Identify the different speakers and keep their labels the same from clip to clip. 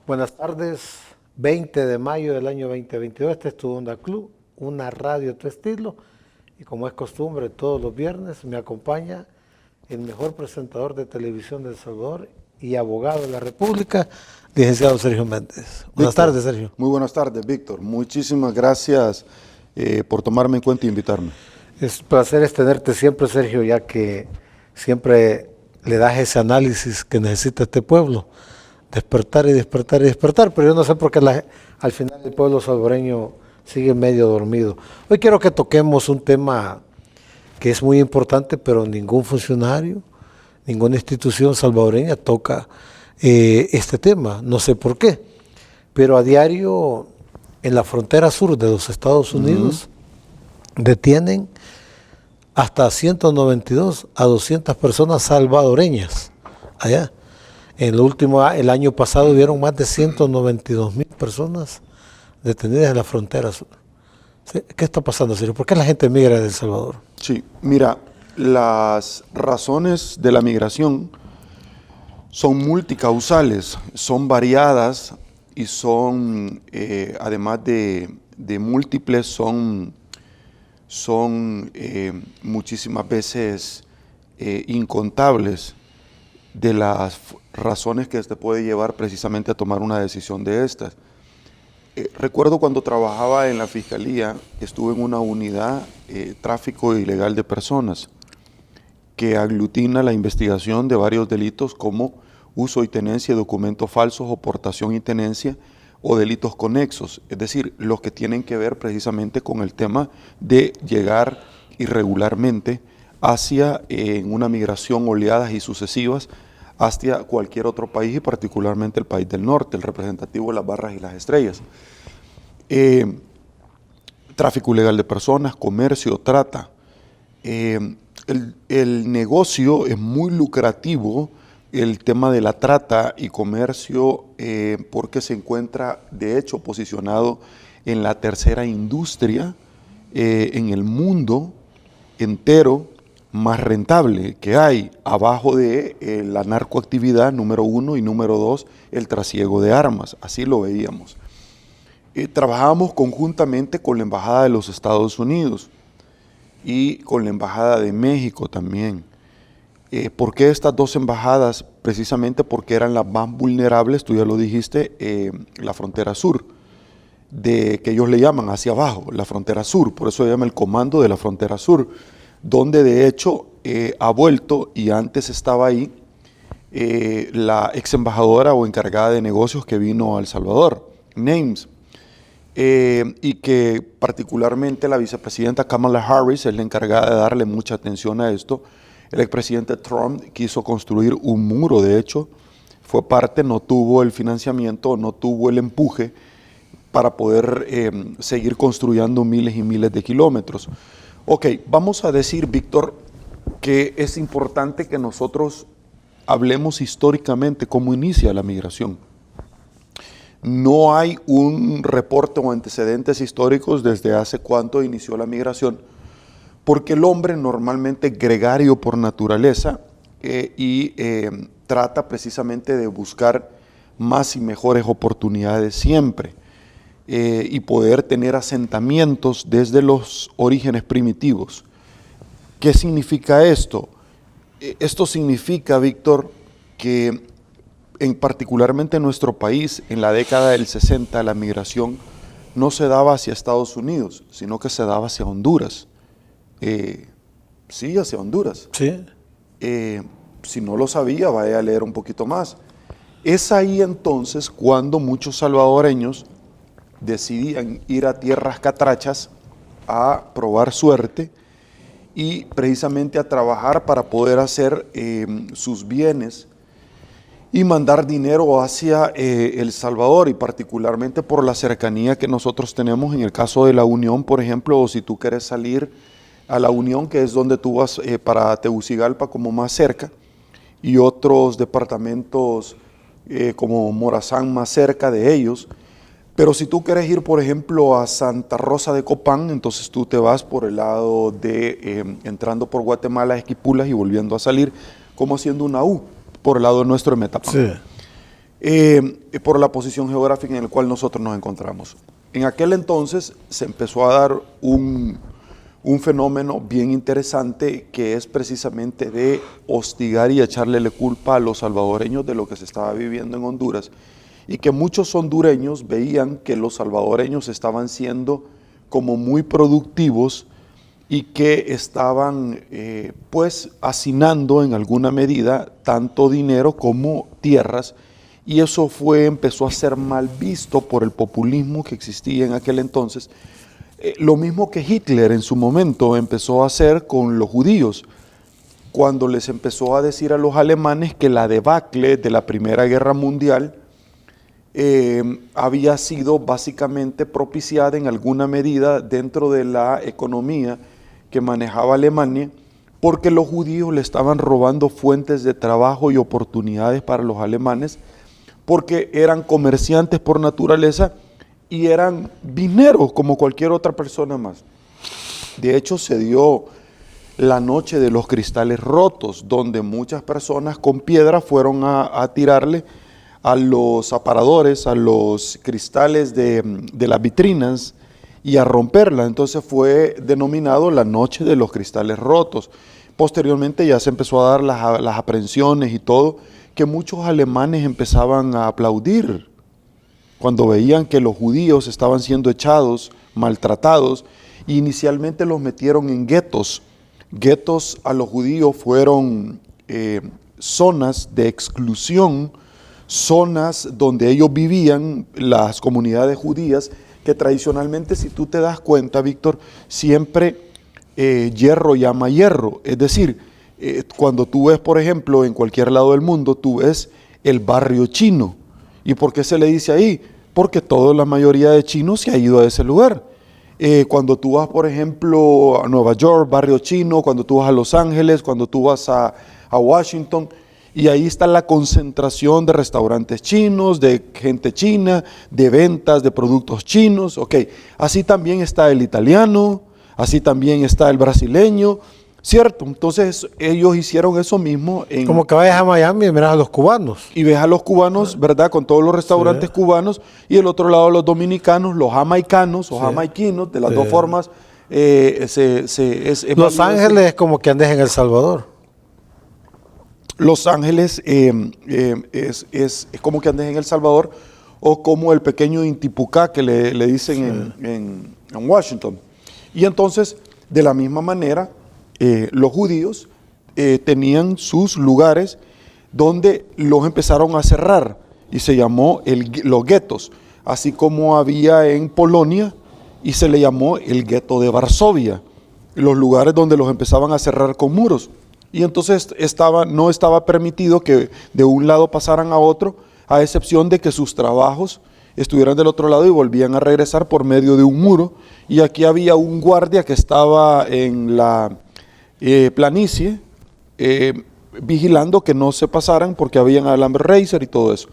Speaker 1: Buenas tardes, 20 de mayo del año 2022, este es tu Onda Club, una radio a tu estilo, y como es costumbre todos los viernes me acompaña el mejor presentador de televisión de El Salvador y abogado de la República, licenciado Sergio Méndez. Buenas
Speaker 2: Víctor,
Speaker 1: tardes, Sergio.
Speaker 2: muy buenas tardes, Víctor. Muchísimas gracias por tomarme en cuenta e invitarme.
Speaker 1: Es un placer tenerte siempre, Sergio, ya que siempre le das ese análisis que necesita este pueblo. Despertar y despertar y despertar, pero yo no sé por qué al final el pueblo salvadoreño sigue medio dormido. Hoy quiero que toquemos un tema que es muy importante, pero ningún funcionario, ninguna institución salvadoreña toca este tema, no sé por qué, pero a diario en la frontera sur de los Estados Unidos detienen hasta 192 a 200 personas salvadoreñas allá. El año pasado hubieron más de 192,000 personas detenidas en la frontera sur. ¿Sí? ¿Qué está pasando, Sergio? ¿Por qué la gente migra de El Salvador?
Speaker 2: Sí, mira, las razones de la migración son multicausales, son variadas y son, además de múltiples, son muchísimas veces incontables de las razones que te puede llevar precisamente a tomar una decisión de estas. Recuerdo cuando trabajaba en la Fiscalía, estuve en una unidad tráfico ilegal de personas que aglutina la investigación de varios delitos como uso y tenencia de documentos falsos o portación y tenencia o delitos conexos, es decir, los que tienen que ver precisamente con el tema de llegar irregularmente hacia una migración oleadas y sucesivas hacia cualquier otro país y particularmente el país del norte, el representativo de las barras y las estrellas. Tráfico ilegal de personas, comercio, trata. El negocio es muy lucrativo, el tema de la trata y comercio, porque se encuentra de hecho posicionado en la tercera industria en el mundo entero más rentable que hay, abajo de la narcoactividad número 1 y número 2, el trasiego de armas, así lo veíamos. Trabajamos conjuntamente con la Embajada de los Estados Unidos y con la Embajada de México también. ¿Por qué estas dos embajadas? Precisamente porque eran las más vulnerables, tú ya lo dijiste, la frontera sur, que ellos le llaman hacia abajo, la frontera sur, por eso se llama el comando de la frontera sur, donde de hecho ha vuelto y antes estaba ahí la ex embajadora o encargada de negocios que vino a El Salvador, Names, y que particularmente la vicepresidenta Kamala Harris es la encargada de darle mucha atención a esto. El expresidente Trump quiso construir un muro, de hecho, fue parte, no tuvo el financiamiento, no tuvo el empuje para poder seguir construyendo miles y miles de kilómetros. Ok, vamos a decir, Víctor, que es importante que nosotros hablemos históricamente cómo inicia la migración. No hay un reporte o antecedentes históricos desde hace cuánto inició la migración, porque el hombre normalmente es gregario por naturaleza y trata precisamente de buscar más y mejores oportunidades siempre. Y poder tener asentamientos desde los orígenes primitivos. ¿Qué significa esto? Esto significa, Víctor, que particularmente en nuestro país, en la década del 60, la migración no se daba hacia Estados Unidos, sino que se daba hacia Honduras. Sí, hacia Honduras.
Speaker 1: Sí.
Speaker 2: Si no lo sabía, vaya a leer un poquito más. Es ahí entonces cuando muchos salvadoreños decidían ir a tierras catrachas a probar suerte y precisamente a trabajar para poder hacer sus bienes y mandar dinero hacia El Salvador, y particularmente por la cercanía que nosotros tenemos en el caso de La Unión, por ejemplo, o si tú quieres salir a La Unión, que es donde tú vas para Tegucigalpa como más cerca, y otros departamentos como Morazán más cerca de ellos. Pero si tú quieres ir, por ejemplo, a Santa Rosa de Copán, entonces tú te vas por el lado de, entrando por Guatemala a Esquipulas y volviendo a salir, como haciendo una U, por el lado nuestro de Metapán.
Speaker 1: Sí.
Speaker 2: por la posición geográfica en la cual nosotros nos encontramos. En aquel entonces se empezó a dar un fenómeno bien interesante, que es precisamente de hostigar y echarle la culpa a los salvadoreños de lo que se estaba viviendo en Honduras, y que muchos hondureños veían que los salvadoreños estaban siendo como muy productivos y que estaban pues hacinando en alguna medida tanto dinero como tierras, y eso empezó a ser mal visto por el populismo que existía en aquel entonces. Lo mismo que Hitler en su momento empezó a hacer con los judíos, cuando les empezó a decir a los alemanes que la debacle de la Primera Guerra Mundial había sido básicamente propiciada en alguna medida dentro de la economía que manejaba Alemania, porque los judíos le estaban robando fuentes de trabajo y oportunidades para los alemanes, porque eran comerciantes por naturaleza y eran mineros como cualquier otra persona más. De hecho, se dio la noche de los cristales rotos, donde muchas personas con piedra fueron a tirarle a los aparadores, a los cristales de las vitrinas, y a romperla. Entonces fue denominado la noche de los cristales rotos. Posteriormente ya se empezó a dar las aprehensiones y todo, que muchos alemanes empezaban a aplaudir cuando veían que los judíos estaban siendo echados, maltratados, e inicialmente los metieron en guetos. Guetos a los judíos fueron zonas de exclusión, zonas donde ellos vivían, las comunidades judías, que tradicionalmente, si tú te das cuenta, Víctor, siempre hierro llama hierro. Es decir, cuando tú ves, por ejemplo, en cualquier lado del mundo, tú ves el barrio chino. ¿Y por qué se le dice ahí? Porque la mayoría de chinos se ha ido a ese lugar. Cuando tú vas, por ejemplo, a Nueva York, barrio chino, cuando tú vas a Los Ángeles, cuando tú vas a Washington, y ahí está la concentración de restaurantes chinos, de gente china, de ventas de productos chinos. Ok, así también está el italiano, así también está el brasileño, ¿cierto? Entonces ellos hicieron eso mismo.
Speaker 1: Como que vayas a Miami y miras a los cubanos.
Speaker 2: Y ves a los cubanos, ¿verdad? Con todos los restaurantes cubanos, y del otro lado los dominicanos, los jamaicanos o jamaiquinos, de las dos formas.
Speaker 1: Los Ángeles es como que andes en El Salvador.
Speaker 2: Los Ángeles es como que andes en El Salvador, o como el pequeño Intipucá que le dicen en Washington. Y entonces, de la misma manera, los judíos tenían sus lugares donde los empezaron a cerrar, y se llamó los guetos, así como había en Polonia y se le llamó el gueto de Varsovia, los lugares donde los empezaban a cerrar con muros. Y entonces no estaba permitido que de un lado pasaran a otro, a excepción de que sus trabajos estuvieran del otro lado y volvían a regresar por medio de un muro. Y aquí había un guardia que estaba en la planicie vigilando que no se pasaran, porque habían alambre racer y todo eso.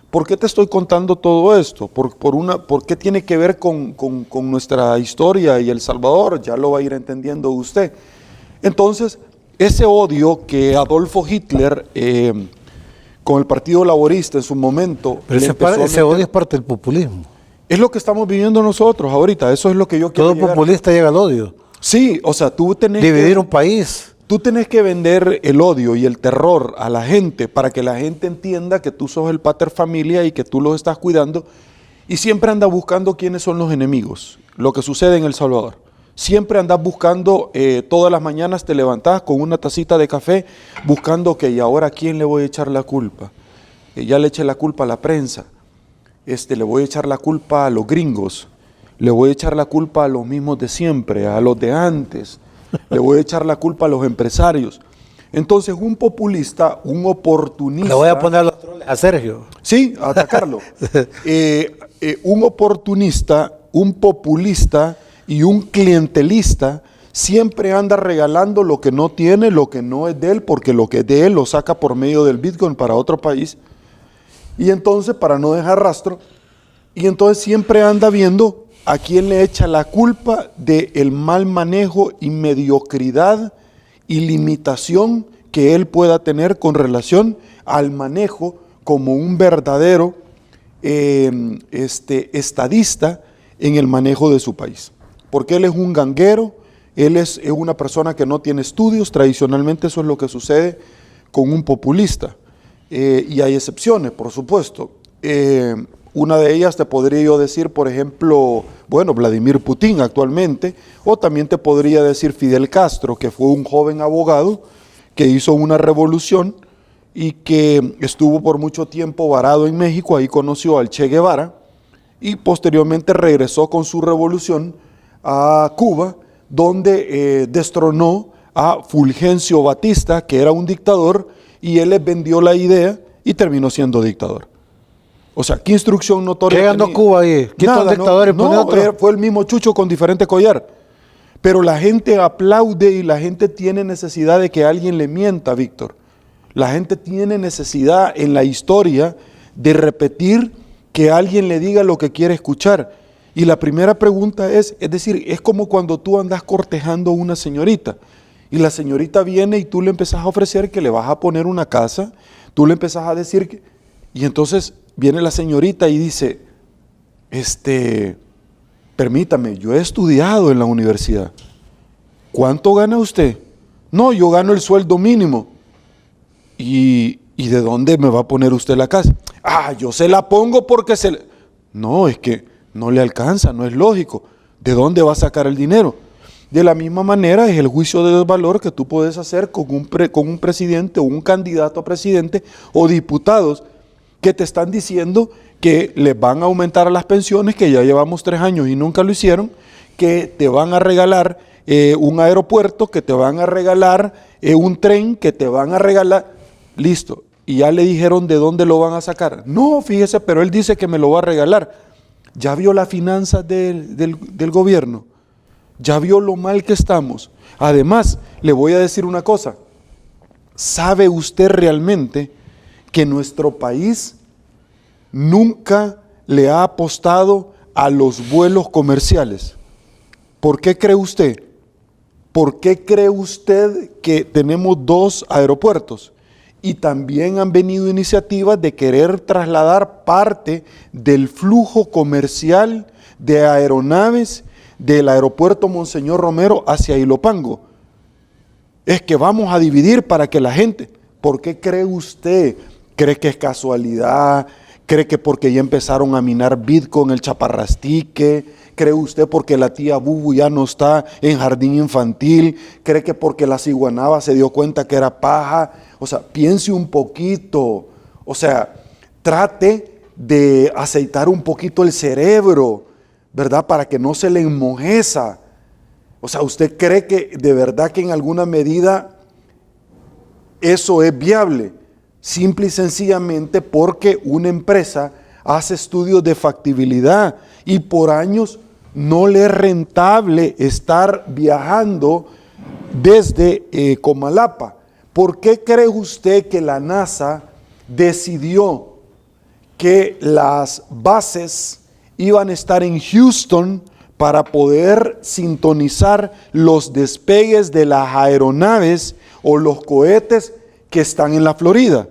Speaker 2: ¿Por qué te estoy contando todo esto? ¿Por qué tiene que ver con nuestra historia y El Salvador? Ya lo va a ir entendiendo usted. Entonces, ese odio que Adolfo Hitler con el Partido Laborista en su momento...
Speaker 1: Pero ese odio es parte del populismo.
Speaker 2: Es lo que estamos viviendo nosotros ahorita, eso es lo que yo quiero
Speaker 1: llegar. Todo populista llega al odio.
Speaker 2: Sí, o sea, tú tenés
Speaker 1: dividir un país.
Speaker 2: Tú tenés que vender el odio y el terror a la gente para que la gente entienda que tú sos el pater familia y que tú los estás cuidando, y siempre andas buscando quiénes son los enemigos. Lo que sucede en El Salvador. Siempre andas buscando, todas las mañanas te levantás con una tacita de café, buscando que, ¿y ahora a quién le voy a echar la culpa? Ya le eché la culpa a la prensa, le voy a echar la culpa a los gringos, le voy a echar la culpa a los mismos de siempre, a los de antes, le voy a echar la culpa a los empresarios. Entonces, un populista, un oportunista...
Speaker 1: Le voy a poner los troles a Sergio.
Speaker 2: Sí, a atacarlo. Un oportunista, un populista y un clientelista siempre anda regalando lo que no tiene, lo que no es de él, porque lo que es de él lo saca por medio del Bitcoin para otro país. Y entonces, para no dejar rastro, y entonces siempre anda viendo a quién le echa la culpa del mal manejo y mediocridad y limitación que él pueda tener con relación al manejo como un verdadero estadista en el manejo de su país. Porque él es un ganguero, él es una persona que no tiene estudios, tradicionalmente eso es lo que sucede con un populista. Y hay excepciones, por supuesto. Una de ellas te podría yo decir, por ejemplo, bueno, Vladimir Putin actualmente, o también te podría decir Fidel Castro, que fue un joven abogado que hizo una revolución y que estuvo por mucho tiempo varado en México, ahí conoció al Che Guevara y posteriormente regresó con su revolución a Cuba, donde destronó a Fulgencio Batista, que era un dictador, y él les vendió la idea y terminó siendo dictador. O sea, ¿qué instrucción notoria?
Speaker 1: ¿Qué ganó Cuba ahí? ¿Quita un dictador y pone otro?
Speaker 2: Fue el mismo Chucho con diferente collar. Pero la gente aplaude y la gente tiene necesidad de que alguien le mienta, Víctor. La gente tiene necesidad en la historia de repetir que alguien le diga lo que quiere escuchar. Y la primera pregunta es decir, es como cuando tú andas cortejando a una señorita y la señorita viene y tú le empezás a ofrecer que le vas a poner una casa, tú le empezás a decir que... Y entonces viene la señorita y dice, permítame, yo he estudiado en la universidad. ¿Cuánto gana usted? No, yo gano el sueldo mínimo. ¿Y de dónde me va a poner usted la casa? Ah, yo se la pongo porque No, es que no le alcanza, no es lógico. ¿De dónde va a sacar el dinero? De la misma manera es el juicio de desvalor que tú puedes hacer con un presidente o un candidato a presidente o diputados que te están diciendo que les van a aumentar las pensiones, que ya llevamos 3 años y nunca lo hicieron, que te van a regalar un aeropuerto, que te van a regalar un tren, que te van a regalar... Listo. Y ya le dijeron de dónde lo van a sacar. No, fíjese, pero él dice que me lo va a regalar. ¿Ya vio las finanzas del gobierno? ¿Ya vio lo mal que estamos? Además, le voy a decir una cosa. ¿Sabe usted realmente que nuestro país nunca le ha apostado a los vuelos comerciales? ¿Por qué cree usted? ¿Por qué cree usted que tenemos 2 aeropuertos? Y también han venido iniciativas de querer trasladar parte del flujo comercial de aeronaves del aeropuerto Monseñor Romero hacia Ilopango. Es que vamos a dividir para que la gente... ¿Por qué cree usted? ¿Cree que es casualidad? ¿Cree que porque ya empezaron a minar Bitcoin el Chaparrastique? ¿Cree usted porque la tía Bubu ya no está en jardín infantil? ¿Cree que porque la ciguanaba se dio cuenta que era paja? O sea, piense un poquito. O sea, trate de aceitar un poquito el cerebro, ¿verdad? Para que no se le enmojeza. O sea, ¿usted cree que de verdad que en alguna medida eso es viable? Simple y sencillamente porque una empresa hace estudios de factibilidad y por años no le es rentable estar viajando desde Comalapa. ¿Por qué cree usted que la NASA decidió que las bases iban a estar en Houston para poder sintonizar los despegues de las aeronaves o los cohetes que están en la Florida?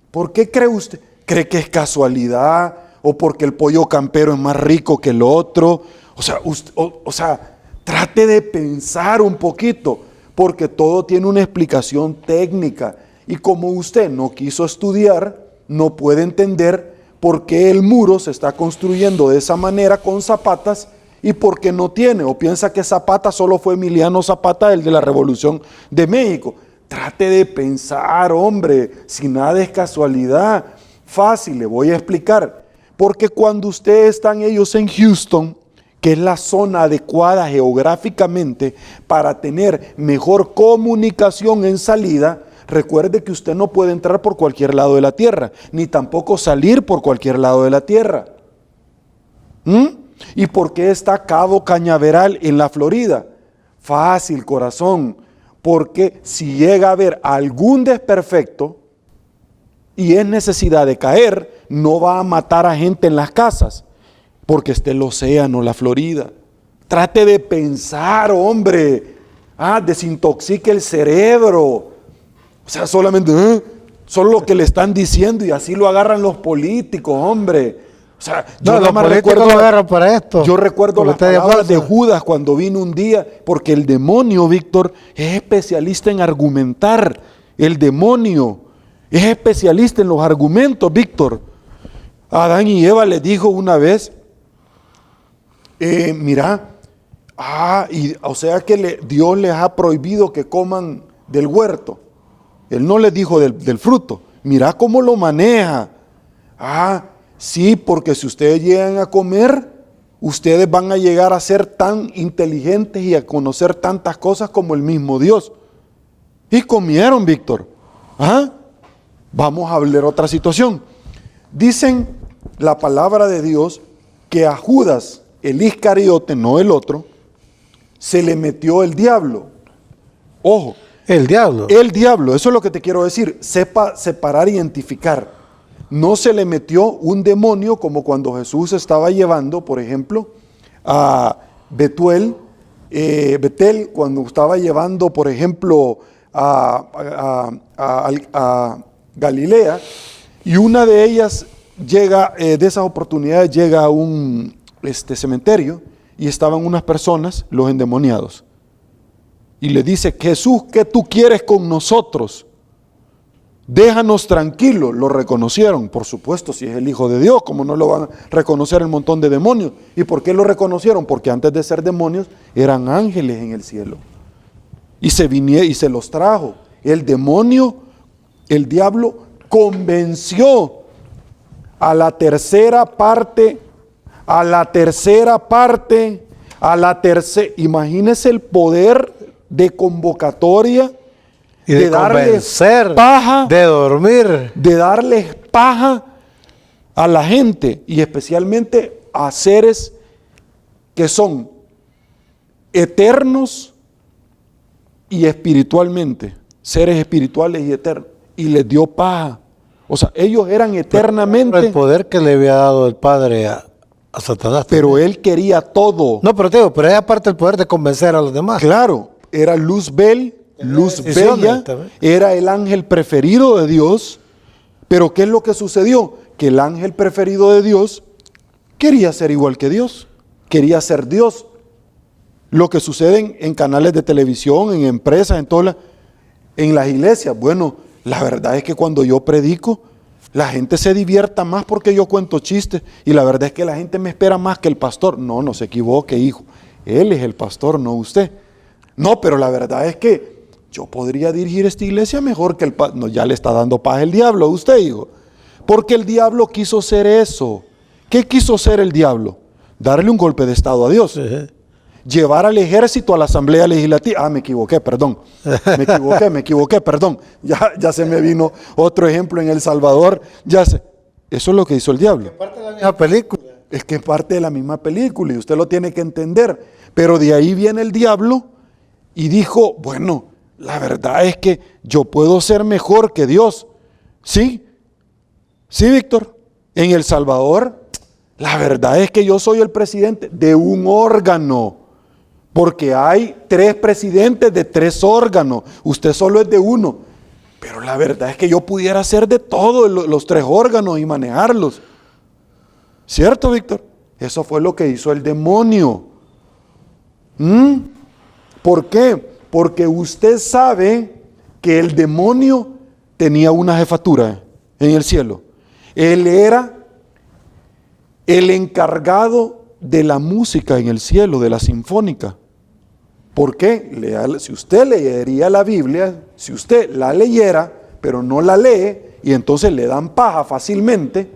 Speaker 2: ¿Por qué cree usted? ¿Cree que es casualidad? ¿O porque el pollo campero es más rico que el otro? O sea, trate de pensar un poquito, porque todo tiene una explicación técnica. Y como usted no quiso estudiar, no puede entender por qué el muro se está construyendo de esa manera con zapatas y por qué no tiene. O piensa que Zapata solo fue Emiliano Zapata, el de la Revolución de México. Trate de pensar, hombre, si nada es casualidad. Fácil, le voy a explicar. Porque cuando ustedes están ellos en Houston, que es la zona adecuada geográficamente para tener mejor comunicación en salida, recuerde que usted no puede entrar por cualquier lado de la tierra, ni tampoco salir por cualquier lado de la tierra. ¿Y por qué está Cabo Cañaveral en la Florida? Fácil, corazón, porque si llega a haber algún desperfecto y es necesidad de caer, no va a matar a gente en las casas, porque está el océano, la Florida. Trate de pensar, hombre. Desintoxique el cerebro. O sea, solamente, Solo lo que le están diciendo y así lo agarran los políticos, hombre. O sea, yo
Speaker 1: No,
Speaker 2: nada
Speaker 1: los
Speaker 2: más
Speaker 1: políticos
Speaker 2: recuerdo,
Speaker 1: lo agarran para esto.
Speaker 2: yo recuerdo
Speaker 1: Porque
Speaker 2: las
Speaker 1: está de
Speaker 2: palabras de
Speaker 1: falso.
Speaker 2: Judas cuando vino un día, porque el demonio, Víctor, es especialista en argumentar. El demonio es especialista en los argumentos, Víctor. Adán y Eva les dijo una vez, mira, o sea que Dios les ha prohibido que coman del huerto. Él no les dijo del fruto. Mira cómo lo maneja. Sí, porque si ustedes llegan a comer, ustedes van a llegar a ser tan inteligentes y a conocer tantas cosas como el mismo Dios. Y comieron, Víctor. Vamos a hablar otra situación. Dicen la palabra de Dios que a Judas, el Iscariote, no el otro, se le metió el diablo. Ojo.
Speaker 1: El diablo.
Speaker 2: El diablo, eso es lo que te quiero decir. Sepa separar, identificar. No se le metió un demonio como cuando Jesús estaba llevando, por ejemplo, a Betel, cuando estaba llevando, por ejemplo, a Galilea, y una de ellas llega, de esas oportunidades llega a un cementerio y estaban unas personas, los endemoniados. Y le dice, Jesús, ¿qué tú quieres con nosotros? Déjanos tranquilos. Lo reconocieron, por supuesto, si es el Hijo de Dios, ¿cómo no lo van a reconocer el montón de demonios? ¿Y por qué lo reconocieron? Porque antes de ser demonios eran ángeles en el cielo. Y se los trajo. El demonio, el diablo, convenció a la tercera parte, imagínese el poder de convocatoria,
Speaker 1: y de convencer,
Speaker 2: paja,
Speaker 1: de dormir,
Speaker 2: de darles paja a la gente y especialmente a seres que son eternos y espiritualmente, seres espirituales y eternos, y les dio paja. O sea, ellos eran eternamente.
Speaker 1: el poder que le había dado el Padre a Satanás.
Speaker 2: Pero
Speaker 1: también.
Speaker 2: él quería todo.
Speaker 1: No, pero te digo, pero es aparte el poder de convencer a los demás.
Speaker 2: Claro, era Luzbel, Luz Bella, era el ángel preferido de Dios. Pero ¿qué es lo que sucedió? Que el ángel preferido de Dios quería ser igual que Dios, quería ser Dios. Lo que sucede en canales de televisión, en empresas, en las iglesias. Bueno, la verdad es que cuando yo predico, la gente se divierta más porque yo cuento chistes. Y la verdad es que la gente me espera más que el pastor. No se equivoque, hijo. Él es el pastor, no usted. No, pero la verdad es que yo podría dirigir esta iglesia mejor que el pastor. No, ya le está dando paz el diablo a usted, hijo. Porque el diablo quiso ser eso. ¿Qué quiso ser el diablo? Darle un golpe de estado a Dios. Llevar al ejército a la asamblea legislativa. Me equivoqué, perdón. Me equivoqué, perdón. Ya se me vino otro ejemplo en El Salvador. Eso es lo que hizo el diablo.
Speaker 1: Es parte de la misma película.
Speaker 2: Es que es parte de la misma película y usted lo tiene que entender. Pero de ahí viene el diablo y dijo, bueno, la verdad es que yo puedo ser mejor que Dios. ¿Sí? Sí, Víctor. En El Salvador, la verdad es que yo soy el presidente de un órgano. Porque hay 3 presidentes de 3 órganos. Usted solo es de uno. Pero la verdad es que yo pudiera ser de todos los 3 órganos y manejarlos. ¿Cierto, Víctor? Eso fue lo que hizo el demonio. ¿Por qué? Porque usted sabe que el demonio tenía una jefatura en el cielo. Él era el encargado de la música en el cielo, de la sinfónica. ¿Por qué? Si usted leería la Biblia, si usted la leyera, pero no la lee, y entonces le dan paja fácilmente,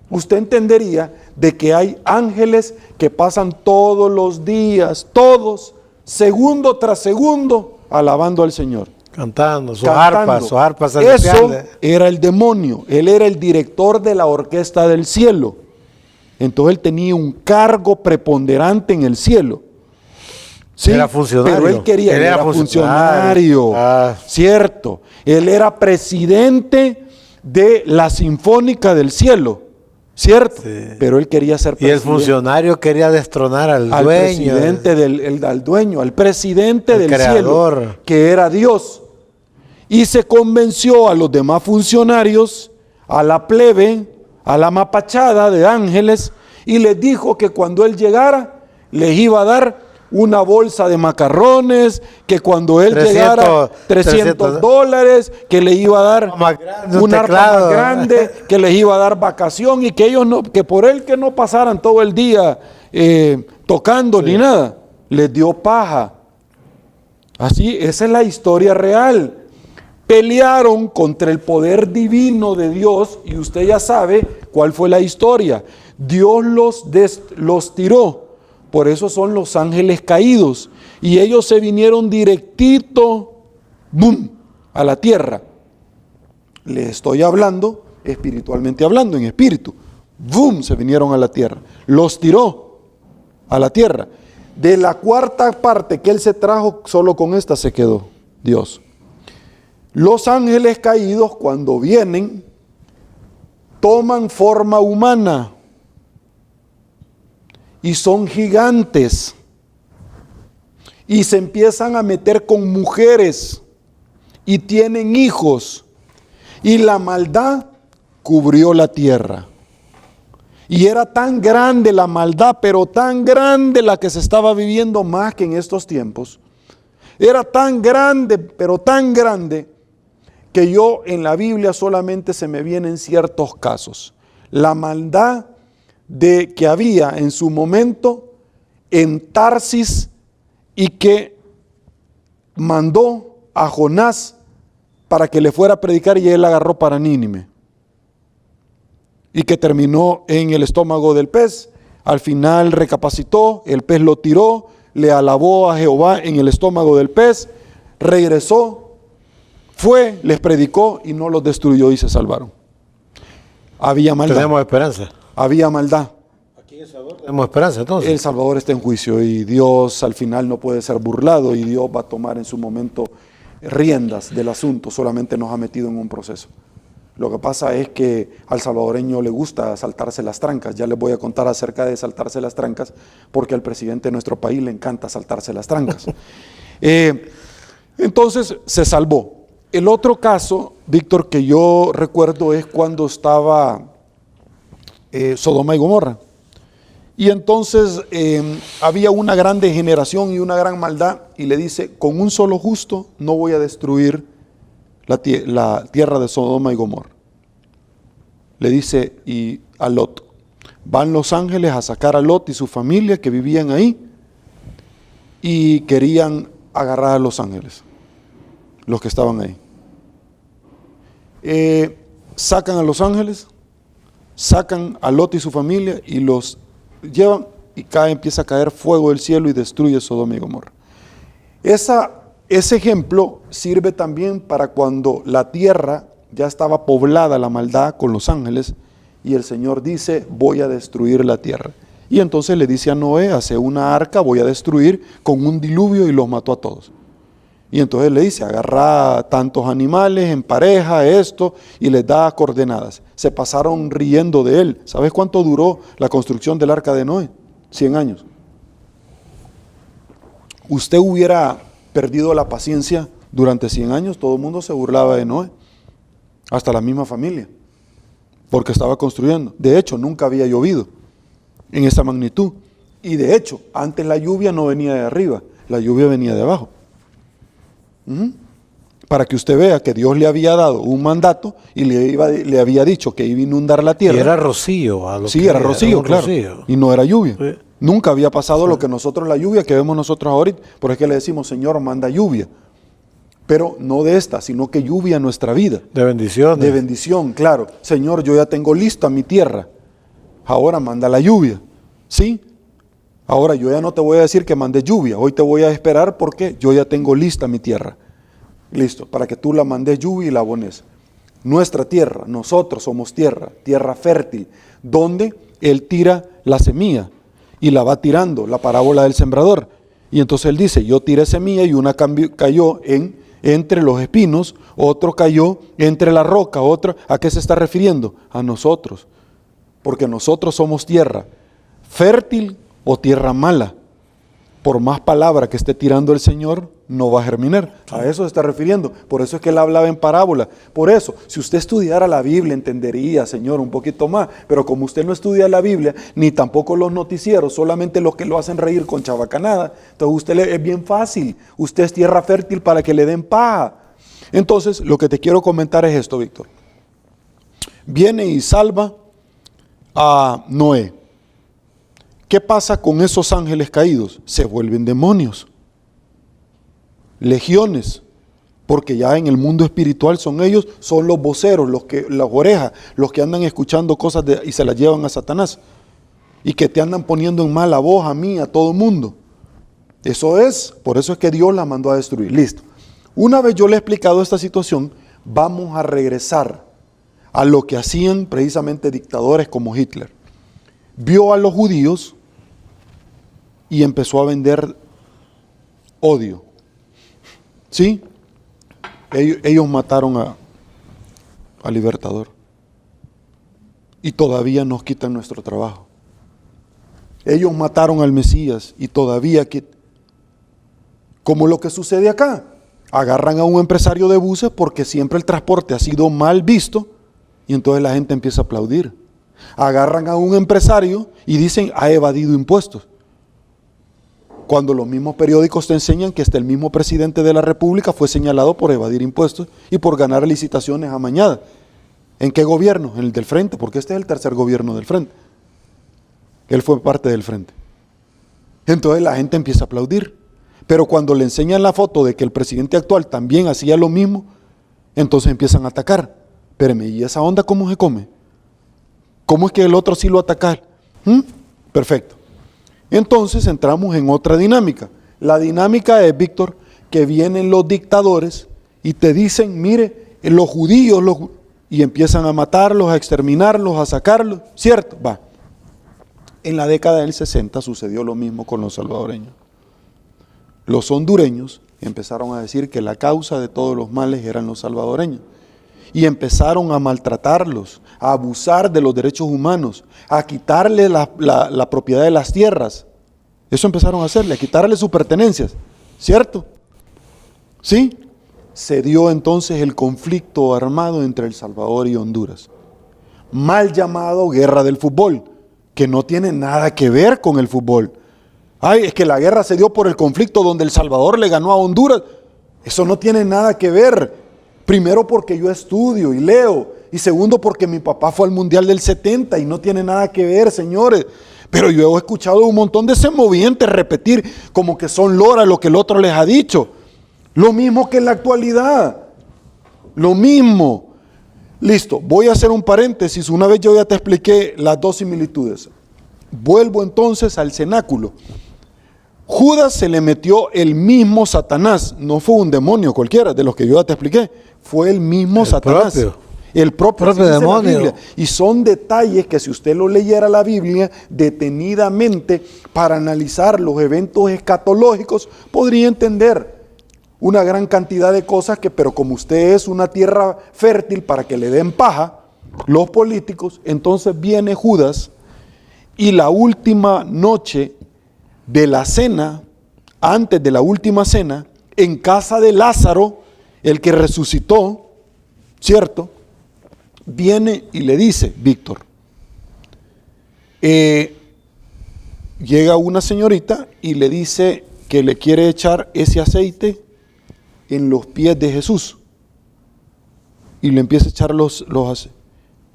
Speaker 2: usted entendería de que hay ángeles que pasan todos los días, todos, segundo tras segundo, alabando al Señor.
Speaker 1: Cantando, sus arpas
Speaker 2: Eso
Speaker 1: celestiales.
Speaker 2: era el demonio, él era el director de la orquesta del cielo. Entonces él tenía un cargo preponderante en el cielo. Sí,
Speaker 1: era funcionario.
Speaker 2: pero él era funcionario. Cierto. Él era presidente de la Sinfónica del Cielo. Cierto. Sí. Pero él quería ser
Speaker 1: presidente. Y el funcionario quería destronar al dueño.
Speaker 2: Presidente al dueño, al presidente del creador. Cielo, que era Dios. y se convenció a los demás funcionarios, a la plebe, a la mapachada de ángeles, y les dijo que cuando él llegara les iba a dar una bolsa de macarrones, que cuando él llegara $300, que le iba a dar un arpa más grande, que les iba a dar vacación, y que ellos no, que por él que no pasaran todo el día tocando ni nada, les dio paja. Así, esa es la historia real. Pelearon contra el poder divino de Dios, y usted ya sabe cuál fue la historia. Dios los tiró. Por eso son los ángeles caídos. Y ellos se vinieron directito, ¡boom!, a la tierra. Les estoy hablando, espiritualmente hablando, en espíritu. ¡Boom!, se vinieron a la tierra. Los tiró a la tierra. De la cuarta parte que él se trajo, solo con esta se quedó Dios. Los ángeles caídos, cuando vienen, toman forma humana. Y son gigantes. Y se empiezan a meter con mujeres. Y tienen hijos. Y la maldad cubrió la tierra. Y era tan grande la maldad, pero tan grande la que se estaba viviendo más que en estos tiempos. Era tan grande, pero tan grande, que yo en la Biblia solamente se me vienen ciertos casos. La maldad que había en su momento en Tarsis, y que mandó a Jonás para que le fuera a predicar, y él agarró para Nínive, y que terminó en el estómago del pez. Al final recapacitó, el pez lo tiró, le alabó a Jehová en el estómago del pez, regresó, fue, les predicó y no los destruyó y se salvaron. Había maldad.
Speaker 1: Tenemos esperanza.
Speaker 2: Había maldad.
Speaker 1: Aquí en El Salvador tenemos esperanza entonces.
Speaker 2: El Salvador está en juicio y Dios al final no puede ser burlado, y Dios va a tomar en su momento riendas del asunto. Solamente nos ha metido en un proceso. Lo que pasa es que al salvadoreño le gusta saltarse las trancas. Ya les voy a contar acerca de saltarse las trancas, porque al presidente de nuestro país le encanta saltarse las trancas. Entonces se salvó. El otro caso, Víctor, que yo recuerdo es cuando estaba Sodoma y Gomorra. Y entonces había una gran degeneración y una gran maldad, y le dice: con un solo justo no voy a destruir la tierra de Sodoma y Gomorra. Le dice a Lot. Van los ángeles a sacar a Lot y su familia que vivían ahí, y querían agarrar a los ángeles, los que estaban ahí. Sacan a los ángeles, sacan a Lot y su familia y los llevan, y empieza a caer fuego del cielo y destruye Sodoma y Gomorra. Ese ejemplo sirve también para cuando la tierra ya estaba poblada, la maldad, con los ángeles, y el Señor dice: voy a destruir la tierra. Y entonces le dice a Noé: hace una arca, voy a destruir con un diluvio, y los mató a todos. Y entonces le dice: agarra tantos animales en pareja, esto, y les da coordenadas. Se pasaron riendo de él. ¿Sabes cuánto duró la construcción del arca de Noé? 100 años. Usted hubiera perdido la paciencia durante 100 años, todo el mundo se burlaba de Noé, hasta la misma familia, porque estaba construyendo. De hecho, nunca había llovido en esa magnitud. Y de hecho, antes la lluvia no venía de arriba, la lluvia venía de abajo. Para que usted vea que Dios le había dado un mandato y le había dicho que iba a inundar la tierra.
Speaker 1: Y era rocío.
Speaker 2: Sí, era rocío, claro.
Speaker 1: Rocío.
Speaker 2: Y no era lluvia.
Speaker 1: Sí.
Speaker 2: Nunca había pasado lo que nosotros, la lluvia que vemos nosotros ahorita. Por eso es que le decimos: Señor, manda lluvia. Pero no de esta, sino que lluvia en nuestra vida.
Speaker 1: De bendición.
Speaker 2: De bendición, claro. Señor, yo ya tengo lista mi tierra. Ahora manda la lluvia. ¿Sí? Ahora yo ya no te voy a decir que mande lluvia. Hoy te voy a esperar porque yo ya tengo lista mi tierra. Listo, para que tú la mandes lluvia y la abones. Nuestra tierra, nosotros somos tierra fértil, donde Él tira la semilla y la va tirando, la parábola del sembrador. Y entonces Él dice: yo tiré semilla y una cayó entre los espinos, otro cayó entre la roca, otro. ¿A qué se está refiriendo? A nosotros, porque nosotros somos tierra fértil o tierra mala. por más palabra que esté tirando el Señor, no va a germinar. A eso se está refiriendo. Por eso es que él hablaba en parábola. Por eso, si usted estudiara la Biblia, entendería, Señor, un poquito más. Pero como usted no estudia la Biblia, ni tampoco los noticieros, solamente los que lo hacen reír con chabacanada, entonces usted es bien fácil. Usted es tierra fértil para que le den paja. Entonces, lo que te quiero comentar es esto, Víctor. Viene y salva a Noé. ¿Qué pasa con esos ángeles caídos? Se vuelven demonios, legiones, porque ya en el mundo espiritual son ellos, son los voceros, las orejas, los que andan escuchando cosas y se las llevan a Satanás, y que te andan poniendo en mala voz a mí, a todo el mundo. Eso es, por eso es que Dios la mandó a destruir. Listo. Una vez yo le he explicado esta situación, vamos a regresar a lo que hacían precisamente dictadores como Hitler. Vio a los judíos y empezó a vender odio. ¿Sí? Ellos mataron a Libertador. Y todavía nos quitan nuestro trabajo. Ellos mataron al Mesías y todavía como lo que sucede acá. Agarran a un empresario de buses porque siempre el transporte ha sido mal visto y entonces la gente empieza a aplaudir. Agarran a un empresario y dicen, ha evadido impuestos. Cuando los mismos periódicos te enseñan que hasta el mismo presidente de la República fue señalado por evadir impuestos y por ganar licitaciones amañadas. ¿En qué gobierno? En el del Frente, porque este es el tercer gobierno del Frente. Él fue parte del Frente. Entonces la gente empieza a aplaudir. Pero cuando le enseñan la foto de que el presidente actual también hacía lo mismo, entonces empiezan a atacar. Espérame, ¿y esa onda cómo se come? ¿Cómo es que el otro sí lo ataca? Perfecto. Entonces entramos en otra dinámica. La dinámica es, Víctor, que vienen los dictadores y te dicen, mire, los judíos, y empiezan a matarlos, a exterminarlos, a sacarlos, ¿cierto? Va. En la década del 60 sucedió lo mismo con los salvadoreños. Los hondureños empezaron a decir que la causa de todos los males eran los salvadoreños. Y empezaron a maltratarlos, a abusar de los derechos humanos, a quitarle la propiedad de las tierras. Eso empezaron a hacerle, a quitarle sus pertenencias, ¿cierto? ¿Sí? Se dio entonces el conflicto armado entre El Salvador y Honduras. Mal llamado guerra del fútbol, que no tiene nada que ver con el fútbol. Ay, es que la guerra se dio por el conflicto donde El Salvador le ganó a Honduras. Eso no tiene nada que ver. Primero porque yo estudio y leo. Y segundo porque mi papá fue al Mundial del 70 y no tiene nada que ver, señores. Pero yo he escuchado un montón de semovientes repetir como que son lora lo que el otro les ha dicho. Lo mismo que en la actualidad. Lo mismo. Listo, voy a hacer un paréntesis. Una vez yo ya te expliqué las dos similitudes. Vuelvo entonces al cenáculo. Judas se le metió el mismo Satanás, no fue un demonio cualquiera, de los que yo ya te expliqué, fue el mismo Satanás. El propio demonio. Y son detalles que si usted lo leyera la Biblia detenidamente para analizar los eventos escatológicos, podría entender una gran cantidad de cosas pero como usted es una tierra fértil para que le den paja, los políticos, entonces viene Judas y la última noche de la cena, antes de la última cena, en casa de Lázaro, el que resucitó, ¿cierto? Viene y le dice, Víctor, llega una señorita y le dice que le quiere echar ese aceite en los pies de Jesús. Y le empieza a echar los aceites.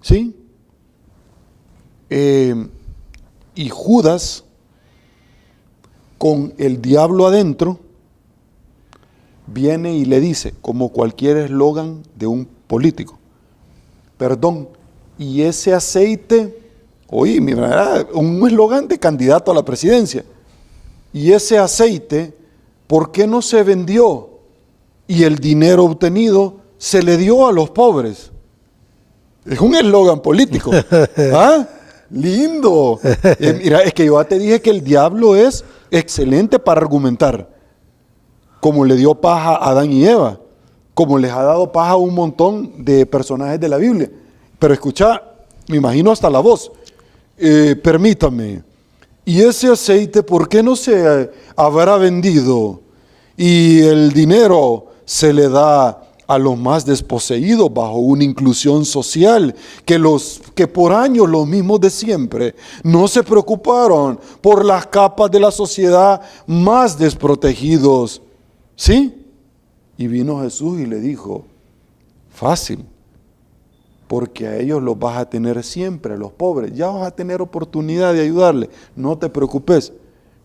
Speaker 2: ¿Sí? Y Judas, con el diablo adentro, viene y le dice, como cualquier eslogan de un político, perdón, y ese aceite, oye, mira, un eslogan de candidato a la presidencia, y ese aceite, ¿por qué no se vendió? Y el dinero obtenido se le dio a los pobres. Es un eslogan político. ¿Ah? Lindo. Mira, es que yo ya te dije que el diablo es excelente para argumentar, como le dio paja a Adán y Eva, como les ha dado paja a un montón de personajes de la Biblia. Pero escucha, me imagino hasta la voz. Permítame, ¿y ese aceite por qué no se habrá vendido? Y el dinero se le da a los más desposeídos bajo una inclusión social, que por años los mismos de siempre no se preocuparon por las capas de la sociedad más desprotegidos. ¿Sí? Y vino Jesús y le dijo, fácil, porque a ellos los vas a tener siempre, a los pobres, ya vas a tener oportunidad de ayudarles, no te preocupes,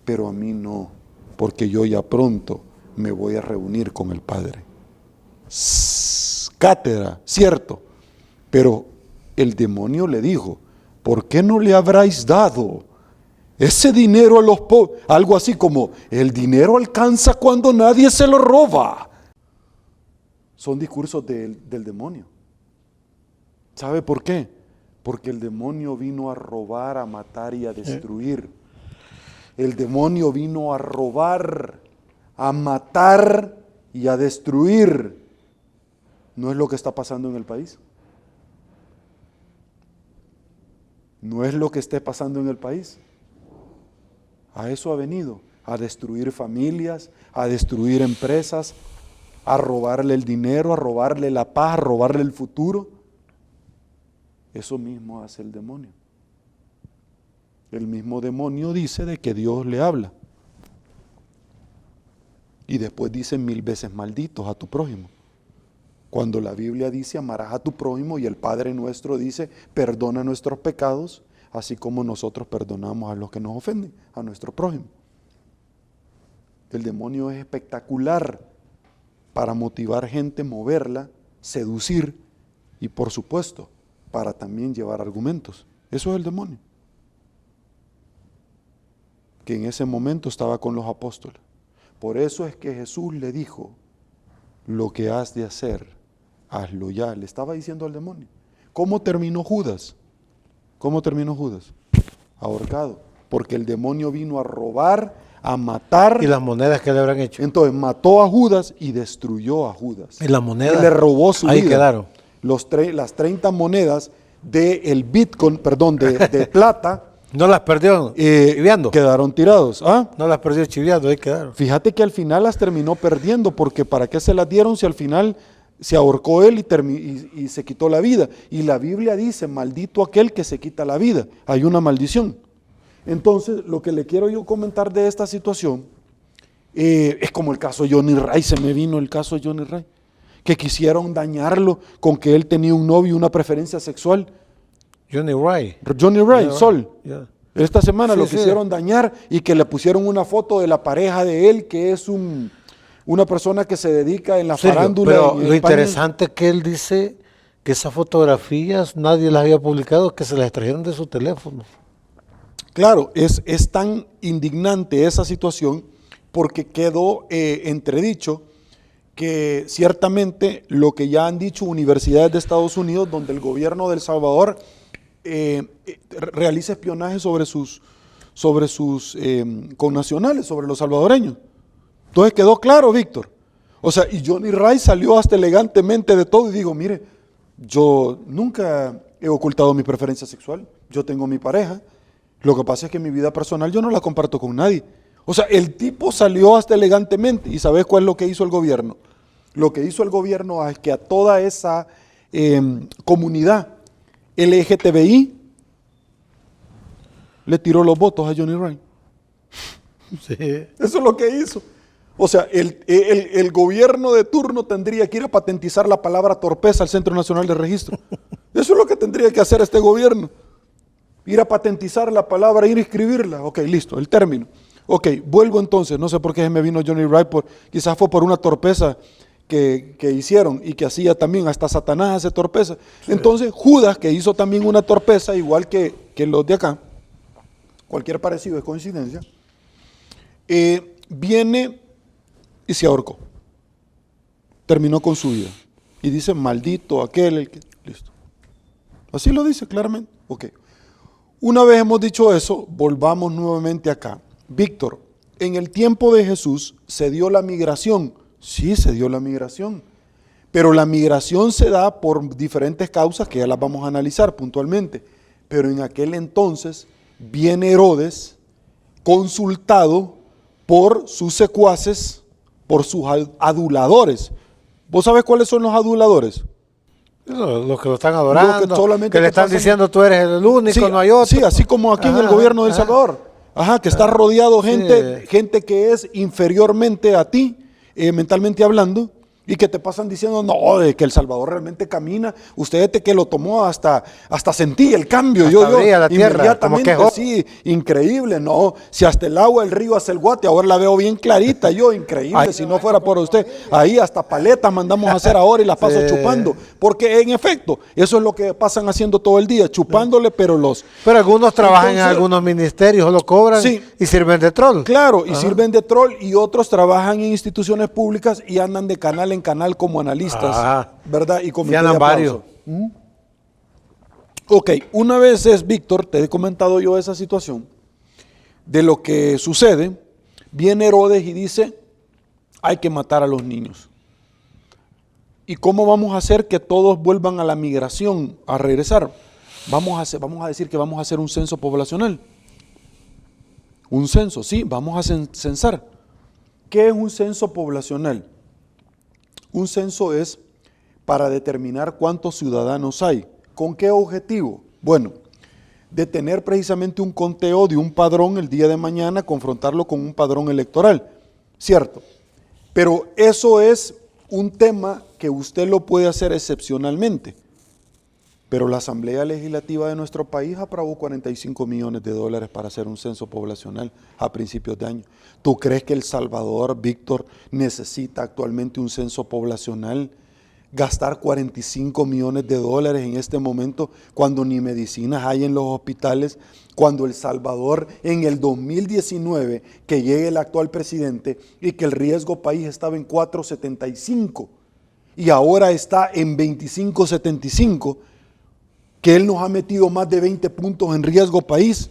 Speaker 2: pero a mí no, porque yo ya pronto me voy a reunir con el Padre. Cátedra, cierto, pero el demonio le dijo, ¿por qué no le habráis dado ese dinero a los pobres? Algo así como, el dinero alcanza cuando nadie se lo roba. Son discursos del demonio. ¿Sabe por qué? Porque el demonio vino a robar, a matar y a destruir. El demonio vino a robar, a matar y a destruir. ¿No es lo que está pasando en el país? ¿No es lo que esté pasando en el país? A eso ha venido, a destruir familias, a destruir empresas, a robarle el dinero, a robarle la paz, a robarle el futuro. Eso mismo hace el demonio. El mismo demonio dice de que Dios le habla. Y después dice 1000 veces malditos a tu prójimo. Cuando la Biblia dice amarás a tu prójimo y el Padre nuestro dice perdona nuestros pecados, así como nosotros perdonamos a los que nos ofenden, a nuestro prójimo. El demonio es espectacular para motivar gente, moverla, seducir y por supuesto para también llevar argumentos. Eso es el demonio, que en ese momento estaba con los apóstoles. Por eso es que Jesús le dijo, lo que has de hacer, hazlo ya. Le estaba diciendo al demonio. ¿Cómo terminó Judas? ¿Cómo terminó Judas? Ahorcado. Porque el demonio vino a robar, a matar.
Speaker 1: ¿Y las monedas que le habrán hecho?
Speaker 2: Entonces mató a Judas y destruyó a Judas.
Speaker 1: ¿Y las monedas?
Speaker 2: Y le robó su vida.
Speaker 1: Ahí quedaron.
Speaker 2: Las 30 monedas del Bitcoin, perdón, de plata.
Speaker 1: ¿No las perdió chiviando?
Speaker 2: Quedaron tirados. ¿Ah?
Speaker 1: No las perdió chiviando, ahí quedaron.
Speaker 2: Fíjate que al final las terminó perdiendo, porque ¿para qué se las dieron si al final se ahorcó él y se quitó la vida? Y la Biblia dice, maldito aquel que se quita la vida. Hay una maldición. Entonces, lo que le quiero yo comentar de esta situación, es como el caso de Johnny Ray. Se me vino el caso de Johnny Ray, que quisieron dañarlo con que él tenía un novio y una preferencia sexual.
Speaker 1: Johnny Ray,
Speaker 2: Sol.
Speaker 1: Yeah.
Speaker 2: Esta semana
Speaker 1: Sí,
Speaker 2: lo
Speaker 1: sí.
Speaker 2: quisieron dañar y que le pusieron una foto de la pareja de él, que es una persona que se dedica en la
Speaker 1: Sergio,
Speaker 2: farándula.
Speaker 1: pero
Speaker 2: en
Speaker 1: lo
Speaker 2: España.
Speaker 1: interesante es que él dice que esas fotografías nadie las había publicado, que se las extrajeron de su teléfono.
Speaker 2: Claro, es tan indignante esa situación porque quedó entredicho que ciertamente lo que ya han dicho universidades de Estados Unidos, donde el gobierno de El Salvador realiza espionaje sobre sus connacionales, sobre los salvadoreños. Entonces quedó claro, Víctor. O sea, y Johnny Ray salió hasta elegantemente de todo y digo, mire, yo nunca he ocultado mi preferencia sexual, yo tengo mi pareja, lo que pasa es que mi vida personal yo no la comparto con nadie. O sea, el tipo salió hasta elegantemente. ¿Y sabes cuál es lo que hizo el gobierno? Lo que hizo el gobierno es que a toda esa comunidad LGTBI le tiró los votos a Johnny Ray.
Speaker 1: Sí.
Speaker 2: Eso es lo que hizo. O sea, el gobierno de turno tendría que ir a patentizar la palabra torpeza al Centro Nacional de Registro. Eso es lo que tendría que hacer este gobierno. Ir a patentizar la palabra, ir a escribirla. Ok, listo, el término. Ok, vuelvo entonces. No sé por qué se me vino Johnny Ray. Quizás fue por una torpeza que hicieron y que hacía también, hasta Satanás hace torpeza. Sí. Entonces Judas, que hizo también una torpeza, igual que los de acá, cualquier parecido es coincidencia, viene y se ahorcó. Terminó con su vida. Y dice, maldito aquel, el que... Listo. Así lo dice claramente. Ok. Una vez hemos dicho eso, volvamos nuevamente acá. Víctor, en el tiempo de Jesús se dio la migración. Sí, se dio la migración. Pero la migración se da por diferentes causas que ya las vamos a analizar puntualmente. Pero en aquel entonces viene Herodes consultado por sus secuaces, por sus aduladores. ¿Vos sabés cuáles son los aduladores?
Speaker 1: Los que lo están adorando,
Speaker 2: solamente
Speaker 1: que le están diciendo tú eres el único,
Speaker 2: sí,
Speaker 1: no hay otro.
Speaker 2: Sí, así como aquí en el gobierno de El Salvador. Que está rodeado gente que es inferiormente a ti, mentalmente hablando, y que te pasan diciendo, no, de que El Salvador realmente camina. Usted desde que lo tomó hasta sentí el cambio.
Speaker 1: Hasta brilla la tierra,
Speaker 2: inmediatamente,
Speaker 1: como que
Speaker 2: sí, increíble, no. Si hasta el agua del río hace el guate, ahora la veo bien clarita, increíble. Si no fuera por usted, ahí hasta paletas mandamos a hacer ahora y las paso chupando. Porque en efecto, eso es lo que pasan haciendo todo el día, chupándole, pero
Speaker 1: algunos trabajan en algunos ministerios, lo cobran y sirven de troll.
Speaker 2: Claro, y sirven de troll, y otros trabajan en instituciones públicas y andan de canal en canal como analistas, ¿verdad? Y comité de
Speaker 1: varios.
Speaker 2: Ok, una vez Víctor, te he comentado yo esa situación, de lo que sucede, viene Herodes y dice, hay que matar a los niños. ¿Y cómo vamos a hacer que todos vuelvan a la migración, a regresar? Vamos a decir que vamos a hacer un censo poblacional. Un censo, sí, vamos a censar. ¿Qué es un censo poblacional? Un censo es para determinar cuántos ciudadanos hay. ¿Con qué objetivo? Bueno, de tener precisamente un conteo de un padrón el día de mañana, confrontarlo con un padrón electoral, ¿cierto? Pero eso es un tema que usted lo puede hacer excepcionalmente. Pero la Asamblea Legislativa de nuestro país aprobó 45 millones de dólares para hacer un censo poblacional a principios de año. ¿Tú crees que El Salvador, Víctor, necesita actualmente un censo poblacional? Gastar 45 millones de dólares en este momento cuando ni medicinas hay en los hospitales, cuando El Salvador en el 2019, que llegue el actual presidente y que el riesgo país estaba en 4.75 y ahora está en 25.75, que él nos ha metido más de 20 puntos en riesgo país.